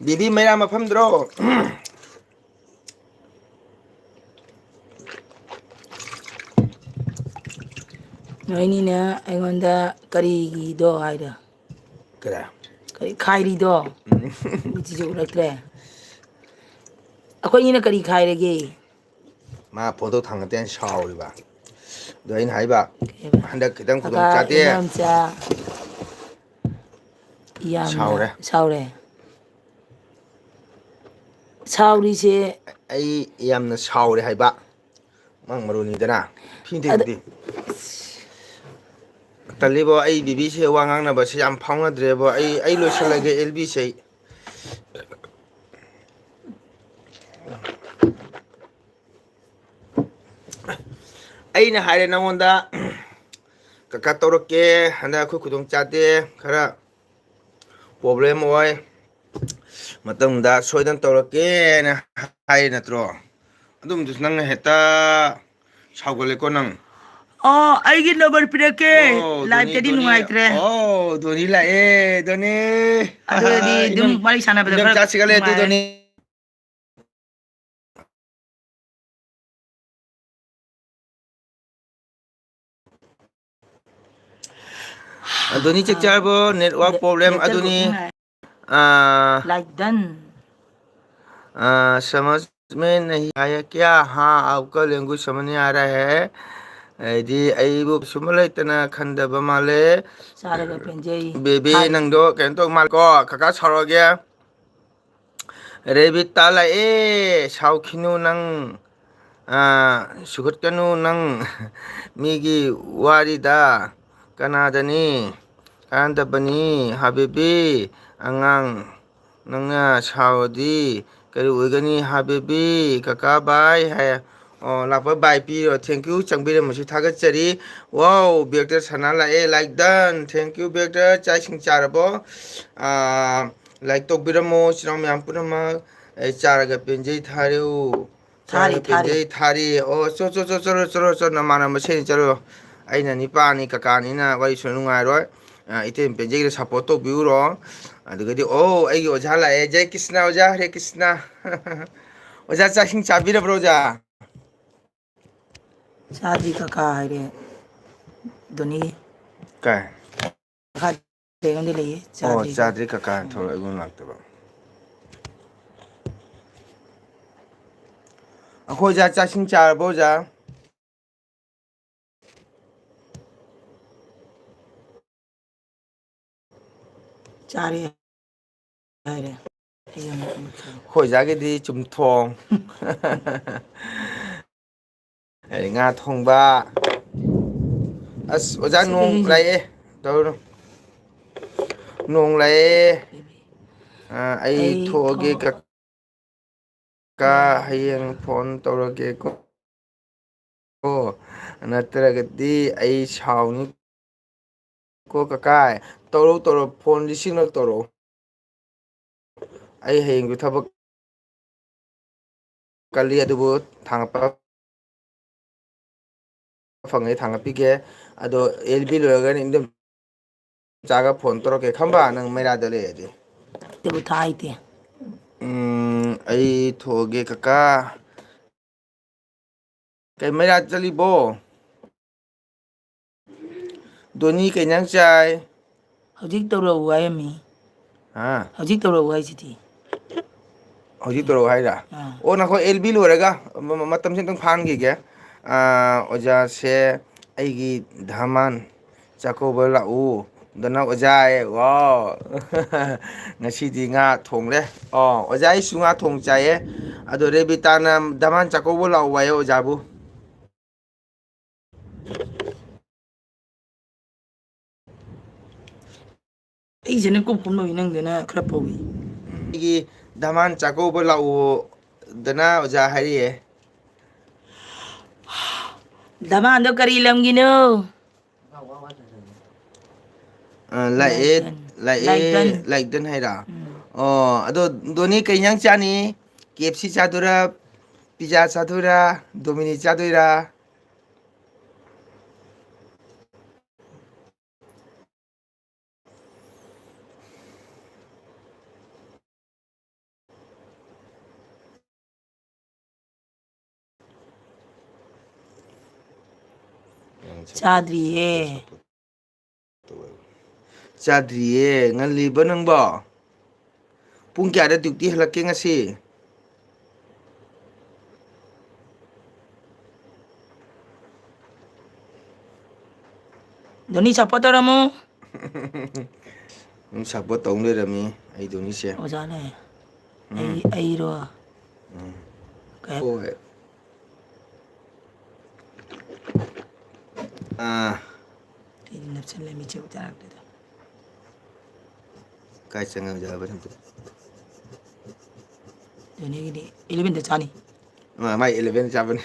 बीबी मेरा मफम draw 너희는 애건다 까리기도 하이라 그래 까리 카이리도 우지지 그랬더래 아코이는 까리 카이레게 마 보도 당된 샤오리바 너희는 하이바 한다 그당 구동 아까 짜대 남자 샤오래 샤오래 샤오리시 ai em nó sau đấy hay bạn mang mà đồ thế nào phin thì đi tali bo ai bibi se wangang na ba se am phang na dre bo ai lo sala ge lb se ai na hare na onda ka toroke handa khu khudong chate khara problem oi matangda soidan toroke na hai na tro adum dus nang heta saugale ko nang 아이기 너버 피레케 라이브 때리 누가이트레 돈이 라에 돈이 아들이 좀 많이 사나 보다 좀 자식을 해도 돈이 돈이 직접보 네트워크 프로블em 아돈이 like done समझ में नहीं आया क्या हाँ आपका language समझ नहीं आ रहा है दी आइबु सुमले तना खंडब माले सारेगा पेंजेई बेबी नंगदो केंतो मालको काका सरोगे रेबी ताला ए साउखिनु नंग सुगतकनु नंग मिगी वारिदा कनादनी कांदबनी हाबिबी अंगांग नंगा साउदी करी उगनी हाबिबी काका बाय है लापा बाय पी थैंक यू चंबीर मसी थागत चरी वाओ बेक्टर सना लाए like done thank you Bector चाय सिंग चारबो लाइक तो बिरमो सिराम याम पुरमा चारगा पेंजे थारिउ थारी पेंजे थारी ओ चो नमाना मसे चलो आइना निपानी काकानी ना वाई सुनु ngai roi इते पेंजे रे सपोर्ट तो बिउरो अदगदि ओ आइगी ओझा लाए जय कृष्णा ओझा हरे कृष्णा ओझा चाय सिंग चाबिर ब्रोजा शादी का कहा है रे दोनी काय खा देगंदे लिए चादरी काका थोड़ा गुण लगता बा अखो जा चासिंग चार बोजा चारे है रे khôi giá cái đi chùm thong nga thong ba as oja nong lai đâu nong lai ai thua cái ka hayang phone tàu cái ko natragadi ai sao ni ko kakai tàu phone đi sinh được tàu ai hayang cái thằng kali adubu thangpa phangei thangapige ado lb loga ni indum jaga phone toroke khamba nang mera dale adi ते वो था ही थे ai thoge kaka cái mera chali bo doni cái nang chai हजिक तो रो हुआ है मी ha हजिक तो रो हुआ है जी hojik toro haira o na ko lb loraga matam sin tong phan gi ge oja se aigi dhaman chakoba la u dana oja e wow ngasi di nga thong le oja ai su nga thong chai e ado rebita na dhaman chakoba la wa e oja bu 이제는 꼭 보면 있는 데나 크라포위 igi dhaman chakoba la u dana oja hari e Damando kari lamgino. Lại Laidan. lại đơn hay là Hmm. ado doni cái nhang cha ni KFC cha dura pizza cha dura Domino's cha dura Chadriye. cha driye ngan li ba nang ba pung kya da duty halake ngasi Doni support mo. support tong le rami ai doni se Ojane. Ai ro. Okay. ôi Ini napsan le mi che utak de. cái chẳng ngờ giờ vẫn Doni gini 11 de chani. mà mai 11 cha vẫn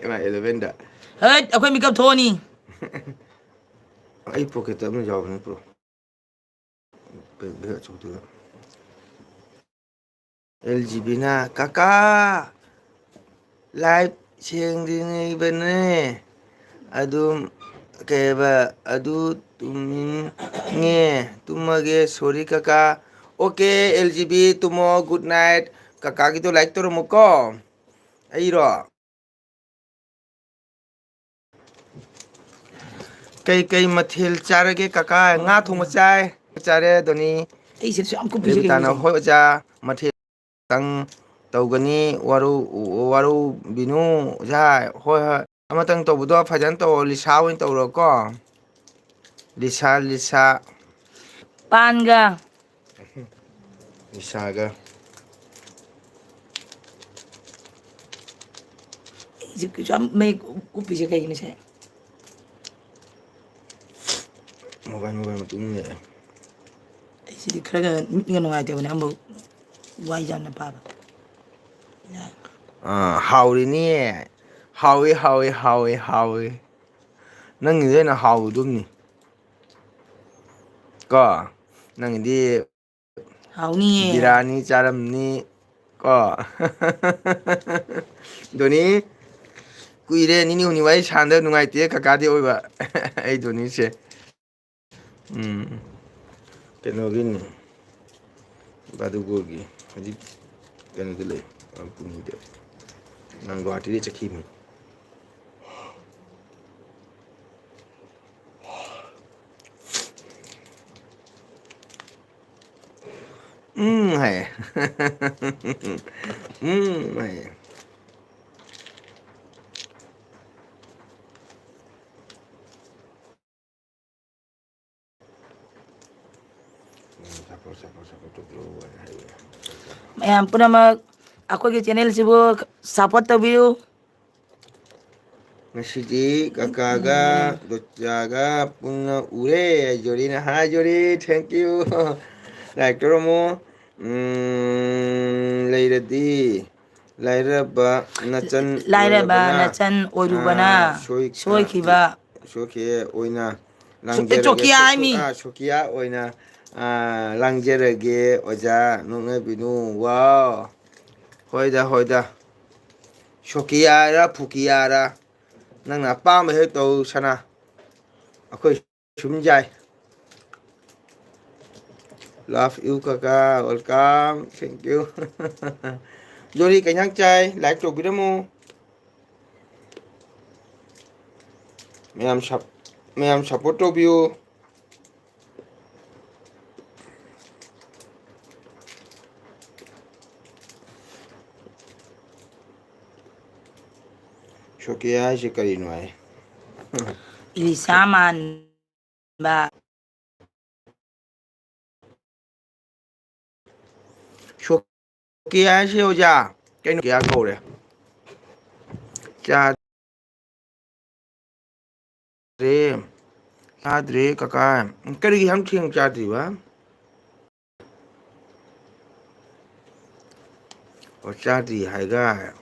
mai 11 đã Hey, ako'y makeup Tony. ai pocket tấm giàu nữa bro bây giờ chúng tôi LGB na kaka live siang di ngay bên này adum kaya ba adu tumin nghe tumage sorry kaka okay LGB tumo good night kaka gitu like to mo ko ai ro cây mathil charage kaka nga thong chai chare doni Ai sit so am ko lebi pisi tana ke. hoi ja mathil tang tawgani waru binu ja hoi amatang tawbudo phajan taw lisa win tawro ko lisa Panga. lisa ga Ai sit so am may ko pisi ke ni se. mobile matung ne Ai sit kra ga no ai te bane ambo. Wai jan na pa ba. hauri ni hawi nang ni na hawu dum ni ko nang di Hau ni. birani charam ni ko doni kuire ni huni wai sanda nungai te kaka de oi ba ai doni se kenogin badugogi haji kenogile puni de nang guati de chakimi hay hay Mayam puna mag ako ke channel sibo support tabiyo. ngasidi kakaga dojaga punga ure jori na ha jori thank you like mo leiradi lairaba nachan Laira ba na chan orubana. Soy kiba. soke oina Chokia ai mi. sokia oina langjerage oja nunga binu wow hoida sokia ra phukia ra nang na pa me he to sana akhoi sumjai love you kaka welcome thank you jori kanyang chai like to bidamo mayam support to view Shokia je kari noi Ili saman ba. Shokia je oja cái kia câu đấy cha dre kaka cái gì ham thiêng cha gì quá cha gì hay ga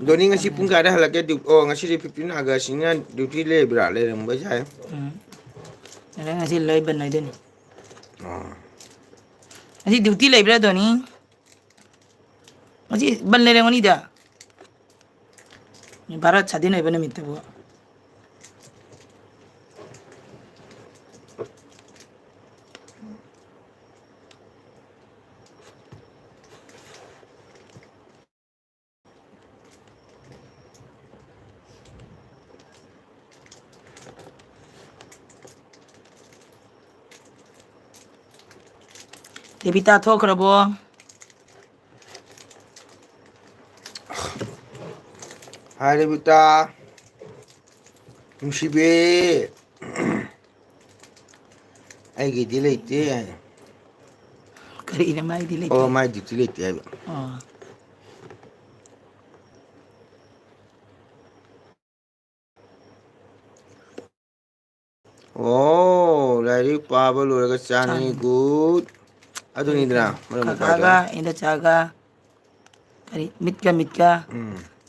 Doni ngasi pun kada halaknya oh ngasi di 15 Agusnya duty lebra le ramba jai. Ada ngasih lay ban nai deni. Oh. Ngasih duty lay bra doni. Ngasih ban le ngoni da. Ni barat chadi nai ban mitte bo. 데비타 토크러보. Hai Devita. Musibe. Ai gi dilete. Kari ina mai dilete. Oh mai dilete. Oh. Oh, lari pabal uraga chani good. Adu ni dra. Kakaga inda chaga. Kari mitka.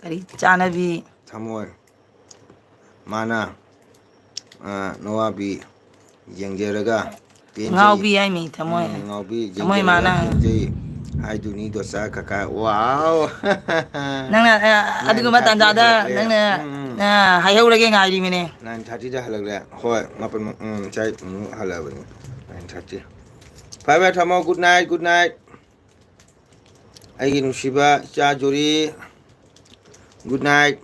Kari chanabi. Thamoy. Mana. Noabi. Yengjeraga. Ngaubi ai mi thamoy. Ngaubi. Thamoy mana. Hai du ni dosa kaka. Wow. Nangna adugo matanda nangna hayhaurage ngai mine. 9:30 da halagla. Hoi, mapan chai halabani. 9:30. Bye bye Thamo, good night, good night. Aigi nusiba cha jori. Good night.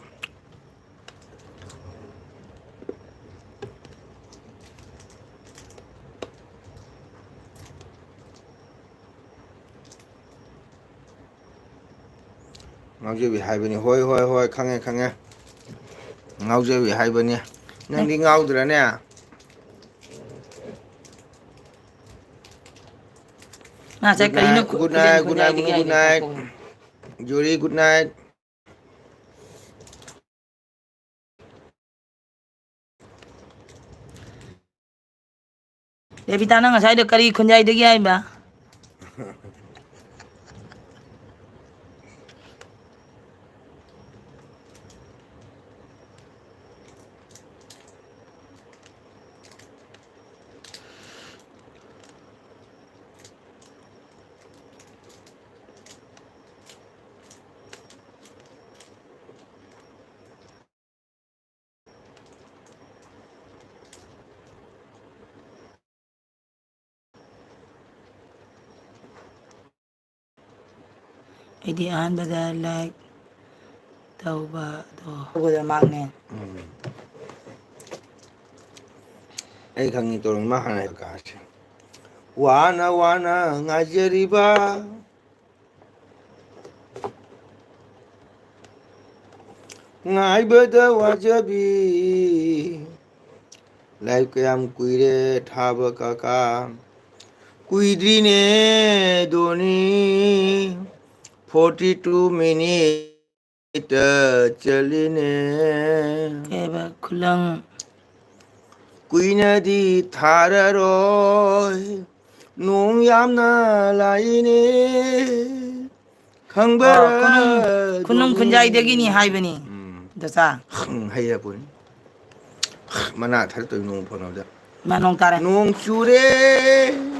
Ngaujebi haibani hoi khange. Ngaujebi haibani. Nangdi ngaudra ne. Nah, saya kali ini Good night. Juri, good night. Devita nang saya ada kari kunjai degi ai ba. Ini anda like tauba to. Udah magne. Ai khangi torong ma hana ka. Wana ngajeriba. Ngai beda wajabi. Life kayam kuire thaba kaka. Kuidrine doni 42 minute chaline. Keba kulang. Kuina di thararoi nung yamna laine. Khangbara. Kunung kunjai degi ni hai bani. Dosa. Hay ya pun. Mana thar to nung phono da. Manong tare. Nung chure.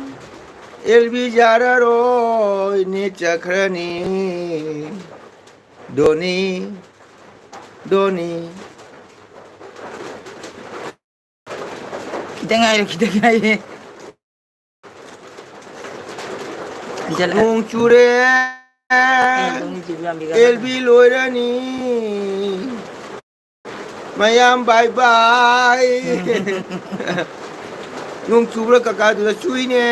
Elbi jararo ne chakrani doni kita ngai nung chure elbi loirani mayam bye nung chubra kaka du chui ne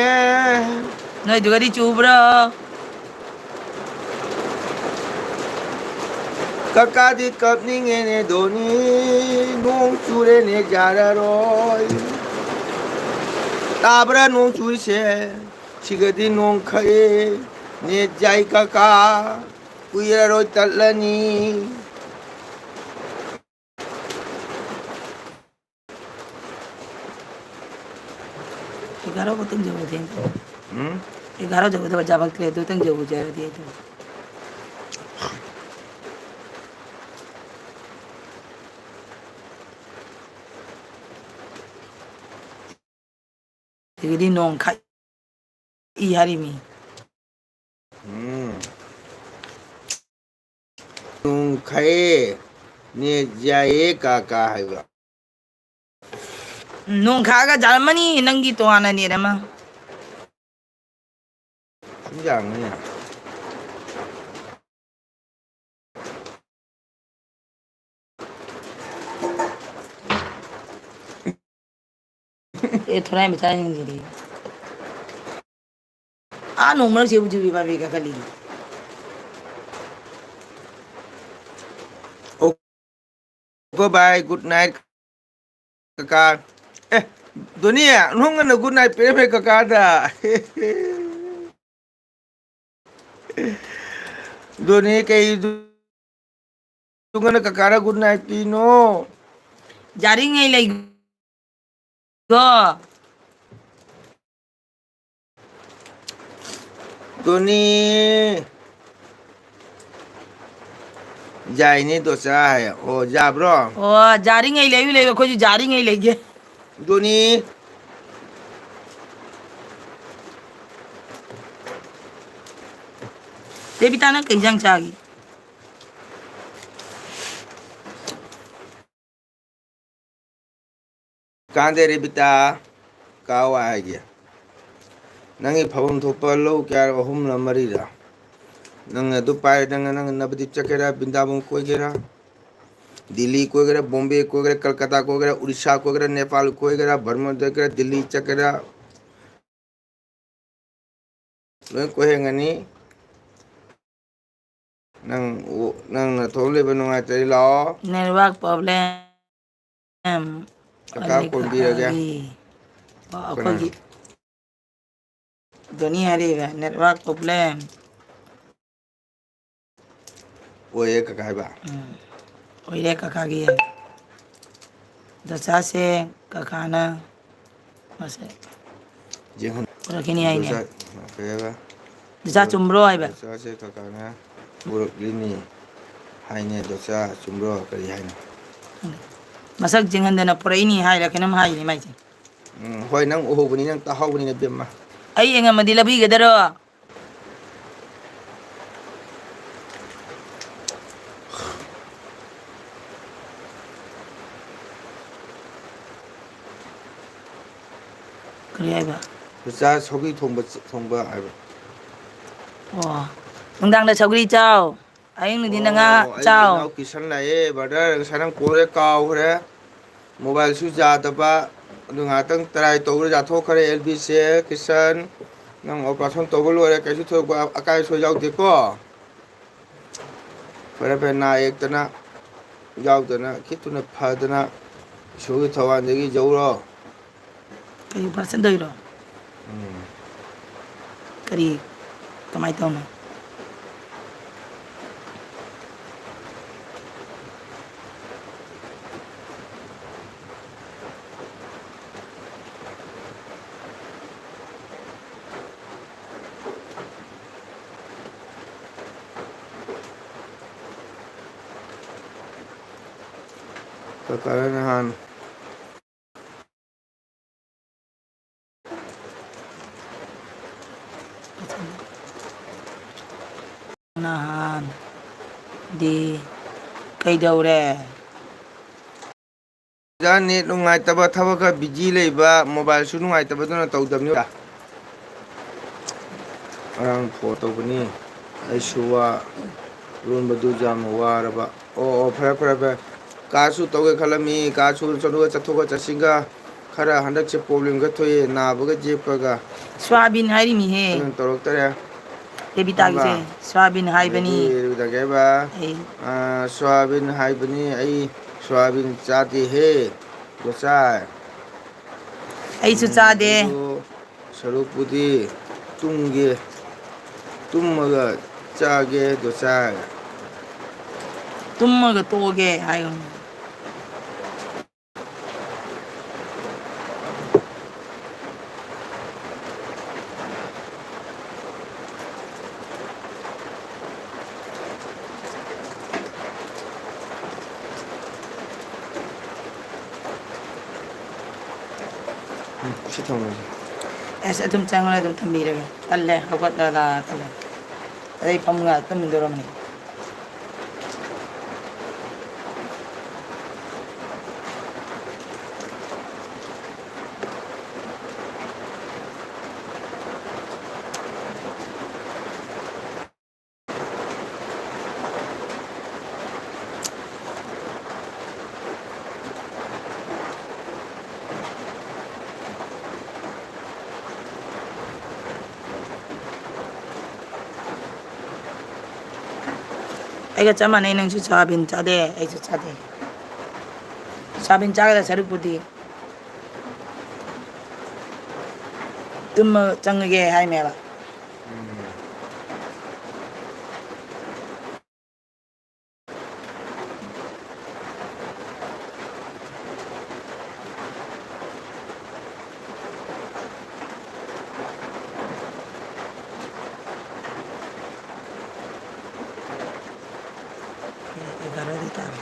noi juga di chubra kaka di kapning ne doni nung chure ne jararoi tabra nung chui se chigadi nung khae ne jai kaka kuiraroi tallani Igaro boteng jauh deh. 11 jauh tu jawab kira tu teng jauh jauh dia tu. 지금이 농카 이 하림이 농카에 니자에 까까 하이바 농카가 잘만이 낭기 또 하나 니라마 심장이 ये थोड़ा ही बचा नहीं आ normal से बुझी बाबी का कली Goodbye, good night, kakak. Dunia, nungan na good night, pero kakada. Dunia kay nungan na kakada good night, Pino. जारी नहीं लगी गो Dunia. Jai ni dosa hai. Oh, ja bro. ओ जारी नहीं लगी कोई जारी नहीं लगी Dunia. ते भी ताना कहीं जंग Chagai Kande rebita kawa hai. Nangi phabum thopa lo kya ahum na marida. Nang Dubai nang Navadip chakera Bindabon koigera Delhi koigera Bombay koigera Kolkata koigera Odisha koigera Nepal koigera Burma koigera Delhi chakera Loin koihengani nang na thole banunga tari lao network problem kaka kolbi raga अखोगी दुनिया रे network problem oye kaka ba ओइले काका की है दशा से काकाना बस jengan रखी नहीं आई ने kaya ba दशा चुम्बरो आई बा dosa se kaka na buruk lini haine dosa chumbro kari haine मसक जिंगन देना पुरे नहीं हाई रखे नम हाई नहीं माई hoi nang uhubuni nang tahawuni na bimma आई एंगा मदिला भी गदरो 그래 아이바 dosa sogi thongba aiba 와 응당다 저그리 짜오 아잉 니나가 짜오 kisan lai brother sanang kore kaw hore mobile su ja da ba ngatang try to ra tho khare lb se kisan nang operation to bol ore kaisu tho akai so jaw de ko pare pe na ek tana jaw tana kituna phadana shogi thawan de gi jawro कई percent दो रो करी कमाई तो ना kakaran 나한 디 कई दौरे jani nungai taba thabaka busy leiba mobile su nungai taba dona tawdamni arang photo bani ai suwa run badu jam waraba o phara ka su tawge khalami ka su chonuga chathoga chasinga khara handak che problem ga thoye na baga jepaga soybean हारी मी है torok tare ये बिता से soybean high बनी dageba soyabin hai bani ai soyabin chati he dosa I Sucha they sarupudi tumge tummaga chage dosa तुम मग तोगे आयो 시켜놓으세요. ꯑꯦꯁ ꯑꯗꯨꯝ ꯆꯪꯉꯒ ꯑꯗꯨꯝ ꯊꯝꯕꯤꯔꯒꯦ ꯇꯜꯂꯦ ꯍꯧꯒꯠꯂꯒ ꯇꯜꯂꯦ ꯑꯗꯩ ꯐꯝꯒ ꯇꯨꯝꯃꯤꯟꯗꯧꯔꯕꯅꯤ ꯑꯩꯒ ꯆꯞ ꯃꯥꯟꯅꯩ ꯅꯪꯁꯨ ꯁꯣꯌꯥꯕꯤꯟ ꯆꯥꯗꯦ ꯑꯩꯁꯨ ꯆꯥꯗꯦ ꯁꯣꯌꯥꯕꯤꯟ ꯆꯥꯒꯗ ꯁꯔꯨꯛꯄꯨꯗꯤ ꯇꯨꯝꯃ ꯆꯪꯉꯒꯦ ꯍꯥꯏꯅꯦꯕ ꯒꯥꯔꯗꯤ ꯇꯥꯔꯦ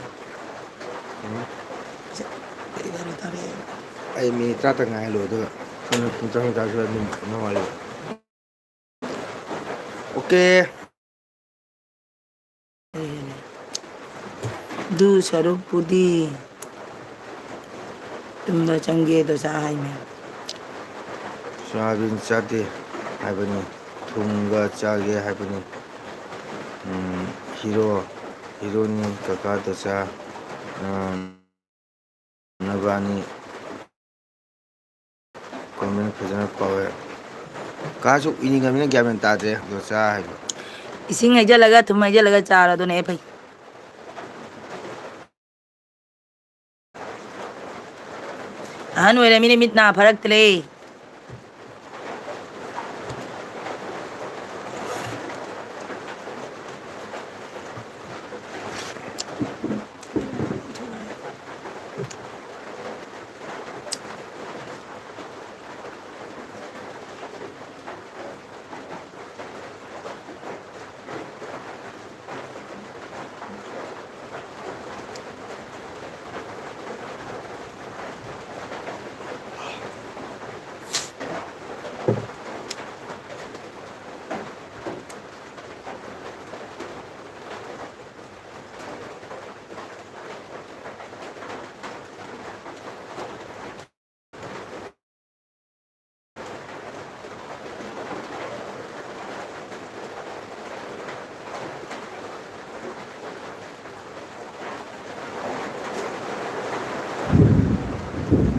ꯒꯥꯔꯤ ꯇꯥꯔꯦ ꯑꯩ ꯃꯤꯅꯤꯠ 30 ꯉꯥꯏꯍꯜꯂꯨ ꯑꯗꯨꯒ ꯁꯣꯝꯗ ꯄꯨꯡ ꯆꯪ ꯃꯤꯅꯤꯠ ꯑꯃ ꯋꯥꯠꯂꯤ ꯑꯣꯀꯦ ꯑꯗꯨ ꯁꯔꯨꯛꯄꯨꯗꯤ ꯇꯨꯝꯕ ꯆꯪꯒꯦ ꯗꯣ ꯍꯥꯏꯅꯦ ꯁꯣꯌꯥꯕꯤꯟ ꯆꯥꯗꯦ ꯍꯥꯏꯕꯅꯤ ꯊꯨꯝꯒ ꯆꯥꯒꯦ ꯍꯥꯏꯕꯅꯤ ꯍꯤꯔꯣꯅꯤ ꯀꯀꯥ ꯗꯣꯆꯥ ꯅꯕꯥꯅꯤ ꯀꯣꯃꯦꯟ ꯐꯖꯅ ꯄꯥꯎꯋꯦ ꯀꯥꯁꯨ ꯏꯅꯤꯡꯉꯃꯤꯅ ꯒ꯭ꯌꯥꯟ ꯃꯦꯟ ꯇꯥꯗ꯭ꯔꯦ ꯗꯣꯆꯥ ꯍꯥꯏꯕ ꯏꯁꯤꯡ ꯍꯩꯖꯤꯜꯂꯒ ꯊꯨꯝ ꯍꯩꯖꯤꯜꯂꯒ ꯆꯥꯔꯣ ꯑꯗꯨꯅ ꯐꯩ ꯑꯍꯟ ꯑꯣꯏꯔꯃꯤꯅ ꯃꯤꯠ ꯅꯥ ꯐꯔꯛꯇ꯭ꯔꯦ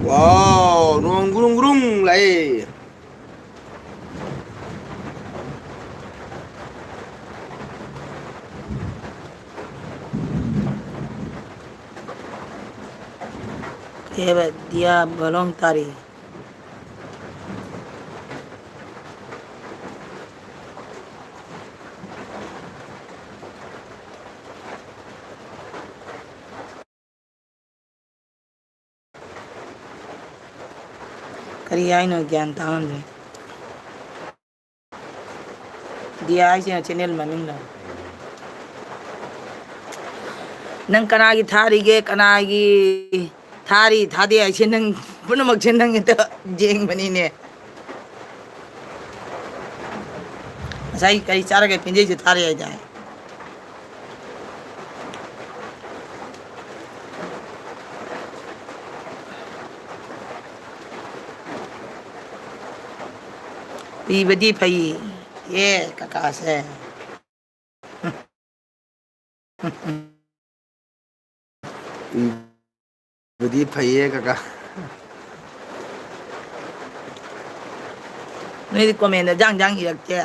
ꯋꯥꯎ ꯅꯣꯡ ꯒꯨꯔꯨꯡ ꯒꯨꯔꯨꯡ ꯂꯥꯛꯑꯦ ꯀꯩꯕ ꯗꯤꯌꯥ ꯕꯂꯣꯡ ꯇꯥꯔꯤ ꯀꯔꯤ ꯍꯥꯏꯅꯣ ꯒ꯭ꯌꯥꯟ ꯇꯥꯍꯟꯗ꯭ꯔꯦ ꯗꯤꯌꯥ ꯍꯥꯏꯁꯤꯅ ꯆꯦꯟꯅꯦꯜ ꯃꯃꯤꯡꯂꯣ ꯅꯪ ꯀꯅꯥꯒꯤ ꯊꯥꯔꯤꯒꯦ ꯀꯅꯥꯒꯤ ꯊꯥꯔꯤ ꯊꯥꯗꯦ ꯍꯥꯏꯁꯦ ꯅꯪ ꯄꯨꯝꯅꯃꯛꯁꯦ ꯅꯪ ꯍꯦꯛꯇ ꯌꯦꯡꯕꯅꯤꯅꯦ ꯉꯁꯥꯏ ꯀꯔꯤ ꯆꯥꯔꯒ ꯄꯦꯟꯖꯩꯁꯨ ꯊꯥꯔꯦ ꯍꯥꯏꯗꯥꯏ ꯄꯤꯕꯗꯤ ꯐꯩ ꯀꯀꯥꯁꯦ ꯏꯕꯗꯤ ꯐꯩꯌꯦ ꯀꯀꯥ ꯅꯣꯏꯗꯤ ꯀꯣꯃꯦꯟꯗ ꯖꯥꯡ ꯖꯥꯡ ꯏꯔꯛꯇꯦ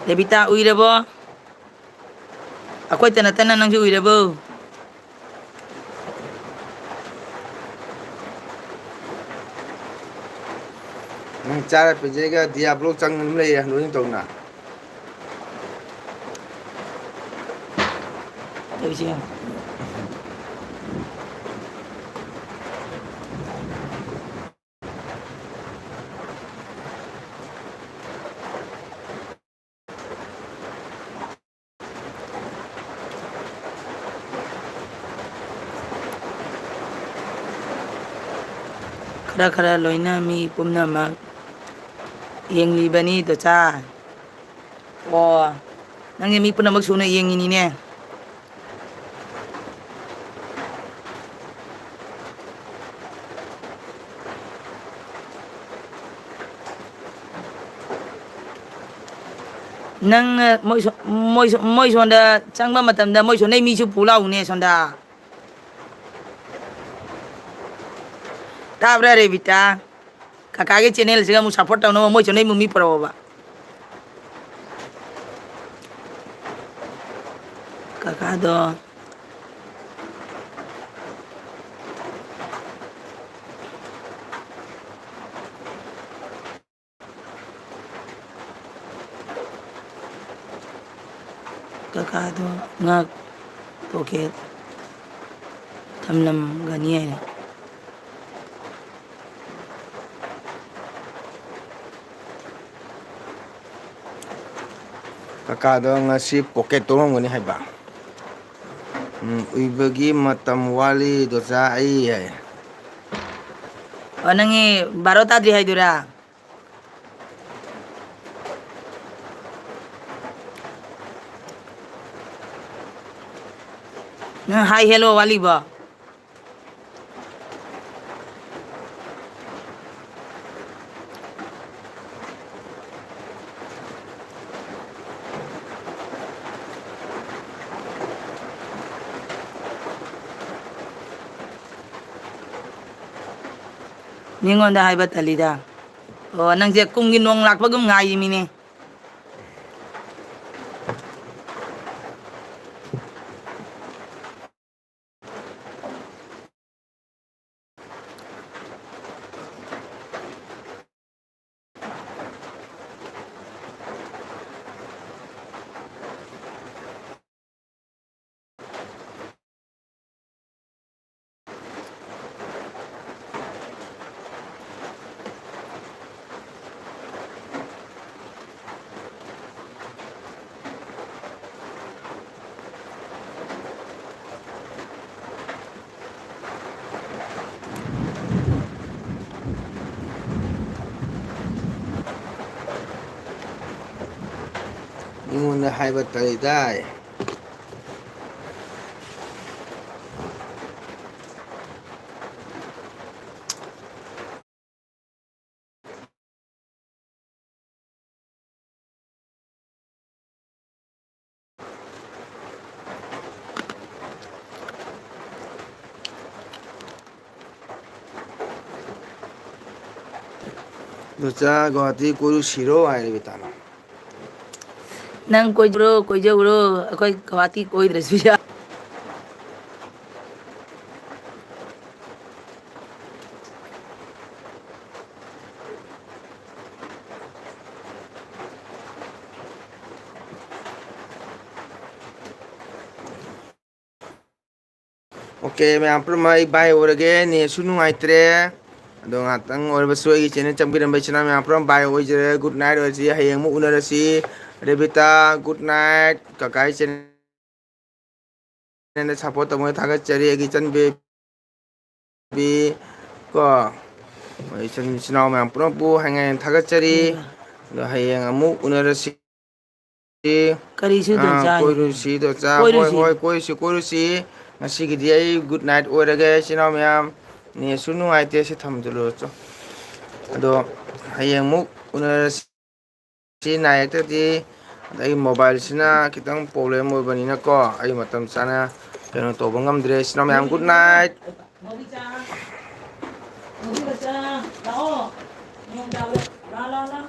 ꯗꯦꯕꯤꯇꯥ ꯎꯏꯔꯕꯣ ꯑꯩꯈꯣꯏꯇ ꯅꯠꯇꯅ ꯅꯪꯁꯨ ꯎꯏꯔꯕꯣ ꯅꯪ ꯆꯥꯔ ꯄꯦꯟꯖꯩꯒ ꯗꯤꯌꯥ ꯕ꯭ꯂꯣꯛ ꯆꯪ ꯑꯗꯨꯝ ꯂꯩꯌꯦ ꯂꯣꯏꯅ ꯇꯧꯅ ꯇꯧꯁꯦ ꯈꯔ ꯈꯔ ꯂꯣꯏꯅ ꯃꯤ ꯄꯨꯝꯅꯃꯛ ꯌꯦꯡꯂꯤꯕꯅꯤ ꯗꯣꯆꯥ ꯑꯣ ꯅꯪꯁꯦ ꯃꯤ ꯄꯨꯝꯅꯃꯛ ꯁꯨꯅ ꯌꯦꯡꯉꯤꯅꯤꯅꯦ ꯅꯪ ꯃꯣꯏ ꯁꯣꯟꯗ ꯆꯪꯕ ꯃꯇꯝꯗ ꯃꯣꯏ ꯁꯣꯟꯗꯩ ꯃꯤꯁꯨ ꯄꯨ ꯂꯥꯛꯎꯅꯦ ꯁꯣꯟꯗ ꯇꯥꯕ꯭ꯔꯥ ꯔꯦꯕꯤꯇꯥ ꯀꯀꯥꯒꯤ ꯆꯦꯅꯦꯜꯁꯤꯒ ꯑꯃꯨꯛ ꯁꯞꯄꯣꯔꯠ ꯇꯧꯅꯕ ꯃꯣꯏ ꯁꯣꯟꯗꯩ ꯃꯤ ꯄꯨꯔꯛꯑꯣꯕ ꯀꯀꯥꯗꯣ ꯀꯀꯥꯗꯣ ꯉꯥꯛ ꯄꯣꯀꯦꯠ ꯊꯝꯂꯝꯒꯅꯤ ꯍꯥꯏꯅ ꯀꯀꯥꯗꯣ ꯉꯁꯤ ꯄꯣꯀꯦꯠ ꯇꯧꯔꯝꯒꯅꯤ ꯍꯥꯏꯕ ꯎꯏꯕꯒꯤ ꯃꯇꯝ ꯋꯥꯠꯂꯤ ꯗꯣꯆꯥ ꯑꯩ ꯍꯥꯏ ꯑꯣ ꯅꯪꯒꯤ ꯕꯥꯔꯣ ꯇꯥꯗ꯭ꯔꯤ ꯍꯥꯏꯗꯨꯔꯥ ꯅꯪ ꯍꯥꯏ ꯍꯦꯜꯂꯣ ꯋꯥꯠꯂꯤꯕꯣ ꯃꯤꯉꯣꯟꯗ ꯍꯥꯏꯕ ꯇꯜꯂꯤꯗ ꯑꯣ ꯅꯪꯁꯦ ꯀꯨꯝꯒꯤ ꯅꯣꯡ ꯂꯥꯛꯄꯒꯨꯝ ꯉꯥꯏꯔꯤꯃꯤꯅꯦ ꯃꯤꯉꯣꯟꯗ ꯍꯥꯏꯕ ꯇꯜꯂꯤꯗꯥꯏ ꯗꯣꯆꯥ ꯒꯨꯍꯥꯇꯤ ꯀꯣꯏꯔꯨꯁꯤꯔꯣ ꯍꯥꯏ ꯔꯦꯕꯤꯇꯥꯅ ꯅꯪ ꯀꯣꯏꯕ꯭ꯔꯣ ꯀꯣꯏꯖꯧꯔꯣ ꯑꯩꯈꯣꯏ ꯒꯧꯍꯥꯇꯤ ꯀꯣꯏꯗ꯭ꯔꯁꯨ ꯌꯥꯏ ꯑꯣꯀꯦ ꯃꯌꯥꯝ ꯄꯨꯝꯅꯃꯛ ꯑꯩ ꯕꯥꯏ ꯑꯣꯏꯔꯒꯦ ꯅꯦꯠꯁꯨ ꯅꯨꯡꯉꯥꯏꯇ꯭ꯔꯦ ꯑꯗꯣ ꯉꯥꯏꯍꯥꯛꯇꯪ ꯑꯣꯏꯔꯕꯁꯨ ꯑꯩꯒꯤ ꯆꯦꯅꯦꯜ ꯆꯪꯕꯤꯔꯝꯕ ꯏꯆꯤꯟ ꯏꯅꯥꯎ ꯃꯌꯥꯝ ꯄꯨꯝꯅꯃꯛ ꯕꯥꯏ ꯑꯣꯏꯖꯔꯦ ꯒꯨꯗ ꯅꯥꯏꯠ ꯑꯣꯏꯔꯁꯤ ꯍꯌꯦꯡ ꯑꯃꯨꯛ ꯎꯅꯔꯁꯤ ꯔꯦꯕꯤꯇꯥ ꯒꯨꯗ ꯅꯥꯏꯠ ꯀꯀꯥꯒꯤ ꯆꯦꯅꯦꯜ ꯁꯞꯄꯣꯔꯠ ꯇꯧꯕꯒꯤ ꯊꯥꯒꯠꯆꯔꯤ ꯑꯩꯒꯤ ꯏꯆꯟ ꯕꯦꯕꯤ ꯀꯣ ꯏꯆꯤꯟ ꯏꯅꯥꯎ ꯃꯌꯥꯝ ꯄꯨꯝꯅꯃꯛꯄꯨ ꯍꯌꯦꯡ ꯊꯥꯒꯠꯆꯔꯤ ꯀꯩꯕ ꯑꯗꯣ ꯍꯌꯦꯡ ꯑꯃꯨꯛ ꯎꯅꯔꯁꯤ ꯀꯔꯤꯁꯨ ꯗꯣꯟꯆꯥ ꯍꯥꯏꯅꯣꯅꯦ ꯀꯣꯏꯔꯨꯁꯤ ꯗꯣꯆꯥ ꯍꯣꯏ ꯀꯣꯏꯔꯨꯁꯤ ꯍꯣꯏ ꯀꯣꯏꯔꯨꯁꯤ ꯉꯁꯤꯒꯤꯗꯤ ꯑꯩ ꯒꯨꯗ ꯅꯥꯏꯠ ꯑꯣꯏꯔꯒꯦ ꯏꯆꯤꯟ ꯏꯅꯥꯎ ꯃꯌꯥꯝ ꯅꯦꯠꯁꯨ ꯅꯨꯡꯉꯥꯏꯇꯦ ꯁꯤ ꯊꯝꯖꯤꯜꯂꯨꯔꯣ ꯆꯣ ꯑꯗꯣ ꯍꯌꯦꯡ ꯑꯃꯨꯛ ꯎꯅꯔꯁꯤ ꯁꯤ ꯅꯥꯏꯔꯛꯇ꯭ꯔꯗꯤ ꯑꯗ ꯑꯩ ꯃꯣꯕꯥꯏꯜꯁꯤꯅ ꯈꯤꯇꯪ ꯄ꯭ꯔꯣꯕ꯭ꯂꯦꯝ ꯑꯣꯏꯕꯅꯤꯅꯀꯣ ꯑꯩ ꯃꯇꯝ ꯆꯥꯅ ꯀꯩꯅꯣ ꯇꯧꯕ ꯉꯝꯗ꯭ꯔꯦ ꯏꯆꯤꯟ ꯏꯅꯥꯎ ꯃꯌꯥꯝ ꯒꯨꯗ ꯅꯥꯏꯠ ꯅꯥꯎꯕꯤꯆꯥ ꯂꯥꯛꯑꯣ ꯅꯣꯡ ꯇꯥꯕ꯭ꯔꯣ ꯂꯥꯎ ꯂꯥꯎ ꯂꯥꯎ